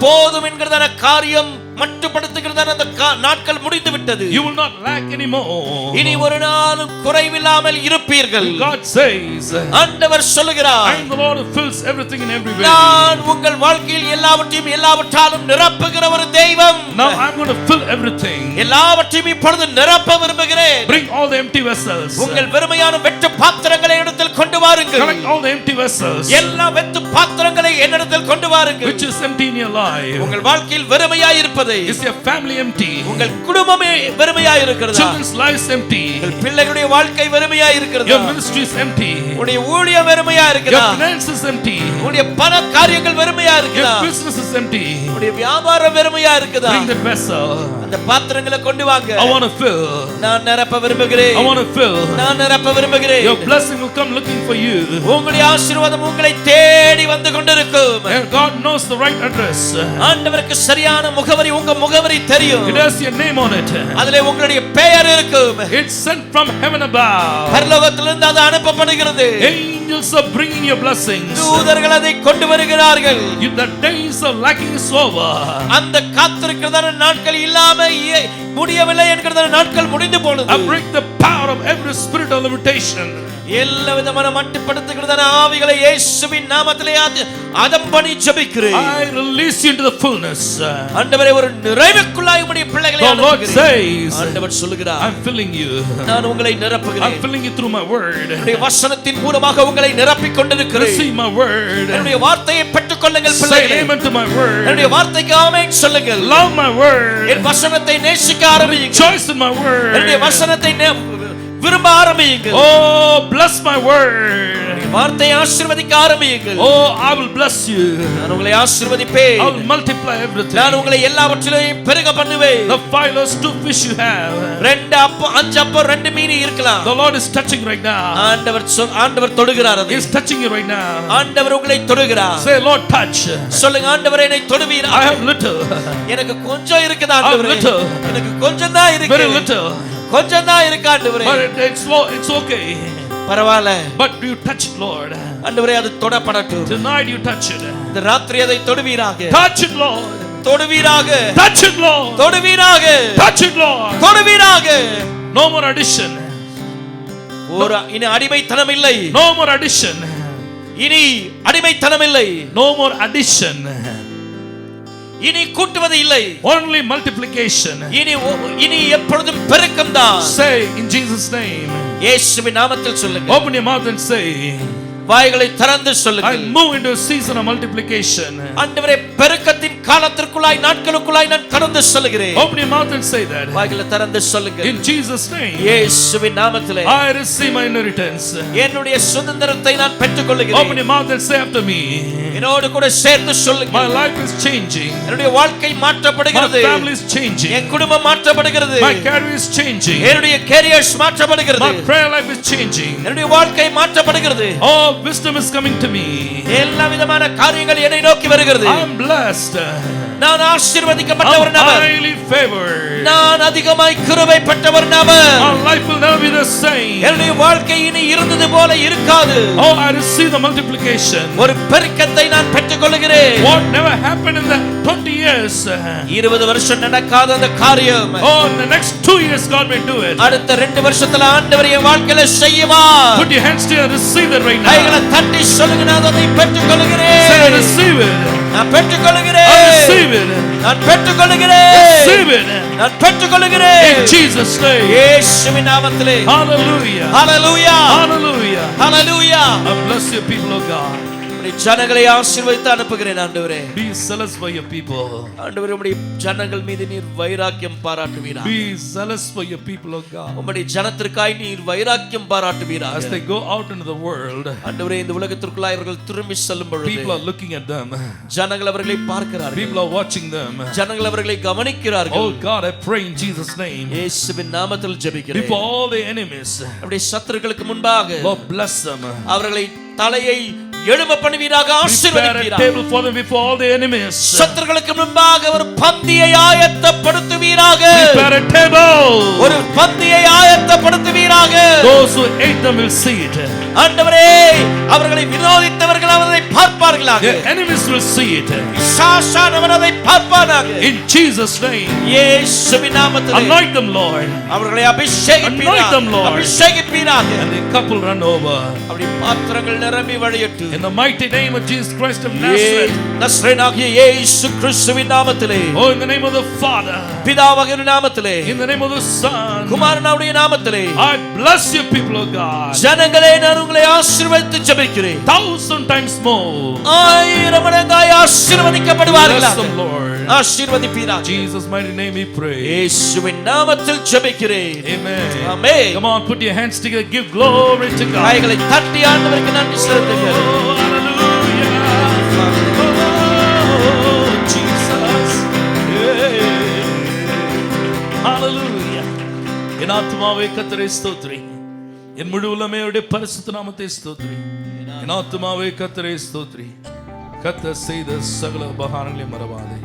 போதும் என்கிறதான காரியம் மட்டுப்படுத்துகிறதான அந்த நாட்கள் முடிந்து விட்டது. You will not lack anymore. இனி ஒரு நாளும் குறைவில்லாமல் இருப்பீர்கள். God says, ஆண்டவர் சொல்லுகிறார், I am the Lord who fills everything in every way. நான் உங்கள் வாழ்க்கையில் எல்லாவற்றையும் எல்லாவற்றாலும் நிரப்புகிற ஒரு தெய்வம். Now I'm going to fill everything. எல்லாவற்றையும் இப்பொழுது நிரப்ப விரும்புகிறேன். Bring all the empty vessels. உங்கள் வெறுமையான வெற்று பாத்திரங்களை என்னிடத்தில் கொண்டு வாருங்கள். Collect all the empty vessels. எல்லா வெற்று பாத்திரங்களை என்னிடத்தில் கொண்டு வாருங்கள். Which is empty in your life. உங்கள் வாழ்க்கையில் வெறுமையாய் இருப்பது, Is your family empty? உங்கள் குடும்பமே வெறுமையாய் இருக்கிறதா? Children's lives empty. உங்கள் பிள்ளைகளுடைய வாழ்க்கை வெறுமையாய் இருக்கிறதா? Your ministry is empty. உங்களுடைய ஊழியம் வெறுமையாய் இருக்கிறதா? Your finance is empty. உங்களுடைய பண காரியங்கள் வெறுமையாய் இருக்கிறதா? Your business is empty. உங்களுடைய வியாபாரம் வெறுமையாய் இருக்குதா? Bring that vessel. அந்த பாத்திரங்களை கொண்டு வாங்க. I want to fill. நான் நிரப்ப விரும்புகிறேன். I want to fill. நான் நிரப்ப விரும்புகிறேன். Your blessing will come looking for you. உங்களுடைய ஆசீர்வாதம் உங்களை தேடி வந்து கொண்டிருக்கும். And God knows the right address. ஆண்டவருக்கு சரியான முகவரி, உங்க முகவரி தெரியும். It has your name on it. அதிலே உங்களுடைய பெயர் இருக்கும். It's sent from heaven above. பரலோகத்திலிருந்து அது அனுப்பப்படுகிறது. Angels are bringing your blessings. தூதர்கள் அதை கொண்டு வருகிறார்கள். The days of lacking is over. அந்த காத்திருக்கிறதான நாட்கள் இல்லாம முடியவில்லை என்கிறதான நாட்கள் முடிந்து போனது. I break the power of every spirit of limitation. எல்லா விதமான மட்டுப்படுத்துகிறதான ஆவிகளை இயேசுவின் நாமத்திலே அதம்பணி ஜெபிக்கிறேன். I release you into the fullness. ஆண்டவரே ஒரு நிறைவுக்குள்ளாய் உம்முடைய பிள்ளைகளை The Lord says, ஆண்டவர் சொல்லுகிறார், I'm filling you. நான் உங்களை நிரப்புகிறேன். I'm filling you through my word. உம்முடைய வசனத்தின் மூலமாக உங்களை நிரப்பிக் கொண்டிருக்கிறேன். Receive my word. என்னுடைய வார்த்தையை பெற்றுக்கொள்ளுங்கள் Say பிள்ளைகளே. amen to my word. என்னுடைய வார்த்தைக்கு ஆமென் சொல்லுங்கள். Love my word. என் வசனத்தை நேசிக்க ஆரம்பியுங்கள். Rejoice in my word. என்னுடைய வசனத்தை விரும்ப ஆரம்பியுங்கள். Oh, bless my word. வார்த்தையை ஆசீர்வதிக்க ஆரம்பியுங்கள். Oh, I will bless you. நான் உங்களை ஆசீர்வதிப்பேன். I will multiply everything. நான் உங்களை எல்லாவற்றிலும் பெருக பண்ணுவேன். The 5 loaves, 2 fish you have. 2 அப்பம் 5 அப்பம் 2 மீன் இருக்கலாம். The Lord is touching right now. ஆண்டவர் தொடுகிறார். He is touching you right now. ஆண்டவர் உங்களை தொடுகிறார். Say, Lord, touch. சொல்லுங்க, ஆண்டவரே என்னை தொடுவீரா? I have little. எனக்கு கொஞ்சம் இருக்குது ஆண்டவரே. little. எனக்கு கொஞ்சம் தான் இருக்கு. Very little. கொஞ்சம் தான் இருக்கு ஆண்டவரே. But it's okay. பரவாயில்லை. But you touch it, Lord. ஆண்டவரே அது தொடப்படட்டும். Tonight you touch it. இந்த ராத்திரி அதை தொடுவீராக. Touch it, Lord. தொடுவீராக. Touch it, Lord. தொடுவீராக. Touch it, Lord. தொடுவீராக. No more addition. இனி அடிமைத்தனம் இல்லை. No more addition. இனி அடிமைத்தனம் இல்லை. No more addition. இனி கூட்டுவது இல்லை. Only multiplication. இனி எப்பொழுதும் பெருக்கம் தான். Say in Jesus name. இயேசுவின் நாமத்தில் சொல்லுங்க. Open your mouth and say, வாய்களை திறந்து I சொல்லுங்கள். move into a season of multiplication. ஆண்டவரே, பெருக்கத்தின் காலத்திற்குள்ளாய் நாட்களுக்குள்ளாய் நான் கடந்து செல்கிறேன். Open your mouth and say that. வாய்களை திறந்து சொல்லுங்கள். In Jesus' name. இயேசுவின் நாமத்திலே I receive my inheritance. என்னுடைய சுதந்திரத்தை நான் பெற்றுக்கொள்கிறேன். Open your mouth and say after me. என்னோடு கூட சேர்த்து சொல்லுங்கள். My life is changing. என்னுடைய வாழ்க்கை My மாற்றப்படுகிறது. family is changing. என் குடும்பம் மாற்றப்படுகிறது. My career is changing. என்னுடைய கேரியர்ஸ் மாற்றப்படுகிறது. My prayer life is changing. என்னுடைய வாழ்க்கை மாற்றப்படுகிறது. Oh, wisdom is coming to me. எல்லா விதமான காரியங்கள் என்னை நோக்கி வருகிறது. I am blessed. நான் ஆசீர்வதிக்கப்பட்ட ஒரு I'm நபர். highly favored. நான் அதிகமாய் கிருபை பெற்ற ஒரு நபர். My life will never be the same. என்னுடைய வாழ்க்கை இனி இருந்தது போல இருக்காது. Oh, I receive the multiplication. ஒரு பெருக்கத்தை நான் பெற்றுக்கொள்கிறேன். What never happened in the 20 years. 20 வருஷம் நடக்காத அந்த காரியம் Oh, in the next 2 years God may do it. அடுத்த 2 வருஷத்துல ஆண்டவர் என் வாழ்க்கையில செய்வார். Put your hands together and receive that right now. கைகளை தட்டி சொல்லுங்க, நான் அதை பெற்றுக்கொள்கிறேன். Say, I receive it. நான் பெற்றுக்கொள்கிறேன். I receive it. நான் பெற்றுக்கொள்கிறேன். Receive it. நான் பெற்றுக்கொள்கிறேன். In Jesus' name. இயேசுவின் நாமத்திலே. Hallelujah. Hallelujah. Hallelujah. Hallelujah. I bless your people, oh God. உம்முடைய ஜனங்களை ஆசீர்வதித்து அனுப்புகிறேன் ஆண்டவரே. Be zealous for your people. ஆண்டவரே, உம்முடைய ஜனங்கள் மீது நீர் வைராக்கியம் பாராட்டுவீராக. Be zealous for your people, oh God. உம்முடைய ஜனத்திற்காய் நீர் வைராக்கியம் பாராட்டுவீராக. As they go out into the world, ஆண்டவரே, இந்த உலகத்திற்குள்ளாய் அவர்கள் திரும்பி செல்லும் பொழுது people are looking at them. ஜனங்கள் அவர்களை பார்க்கிறார்கள். People are watching them. ஜனங்கள் அவர்களை கவனிக்கிறார்கள். Oh God, I pray in Jesus' name. இயேசுவின் நாமத்தில் ஜெபிக்கிறேன். Before all the enemies, நம்முடைய சத்துருக்களுக்கு முன்பாக Lord bless them. அவர்களை தலையை எழும்ப பண்ணுவீராக, Prepare a ஆசீர்வதிப்பீராக. table for them before all the enemies. சத்துருக்களுக்கு முன்பாக ஒரு பந்தியை ஆயத்தப்படுத்துவீராக. Prepare a table. ஒரு பந்தியை ஆயத்தப்படுத்துவீராக. Those who ate them will see it. ஆண்டவரே, அவர்களை விரோதித்தவர்கள் அவரை பார்ப்பார்களாக. Their enemies will see it. பிசாசானவன் அதை பார்ப்பானாக. In Jesus' name. இயேசுவின் நாமத்திலே Anoint them, Lord. அவர்களை Anoint அபிஷேகிப்பீராக. them, Lord. அபிஷேகிப்பீராக. And the cup will run over. அப்படி பாத்திரங்கள் நிரம்பி வழியட்டும். In the mighty name of Jesus Christ of Nazareth. நஸ்ரேனாகிய இயேசு கிறிஸ்துவின் நாமத்திலே. Oh, in the name of the Father. பிதாவாகிய நாமத்திலே. In the name of the Son. குமாரனுடைய நாமத்திலே. I bless your people, oh God. ஜனங்களே, நான் உங்களை ஆசீர்வதித்து ஜெபிக்கிறேன். 1,000 times more. 1000 மடங்காய் ஆசீர்வதிக்கப்படுவார்களாக. Bless them, Lord. ஆசீர்வதிப்பீராக. Jesus' mighty name we pray. இயேசுவின் நாமத்தில் ஜெபிக்கிறேன். Amen. Amen. Come on, put your hands together. Give glory to God. கைகளை தட்டி ஆண்டவருக்கு நன்றி செலுத்துங்கள். Oh, hallelujah. Oh, Jesus. Yeah. Hallelujah. என் ஆத்துமாவே கர்த்தரை ஸ்தோத்திரி. என் முழு உள்ளமே அவருடைய பரிசுத்த நாமத்தை ஸ்தோத்திரி. என் ஆத்துமாவே கர்த்தரை ஸ்தோத்திரி. கர்த்தர் செய்த சகல உபகாரங்களை மறவாதே.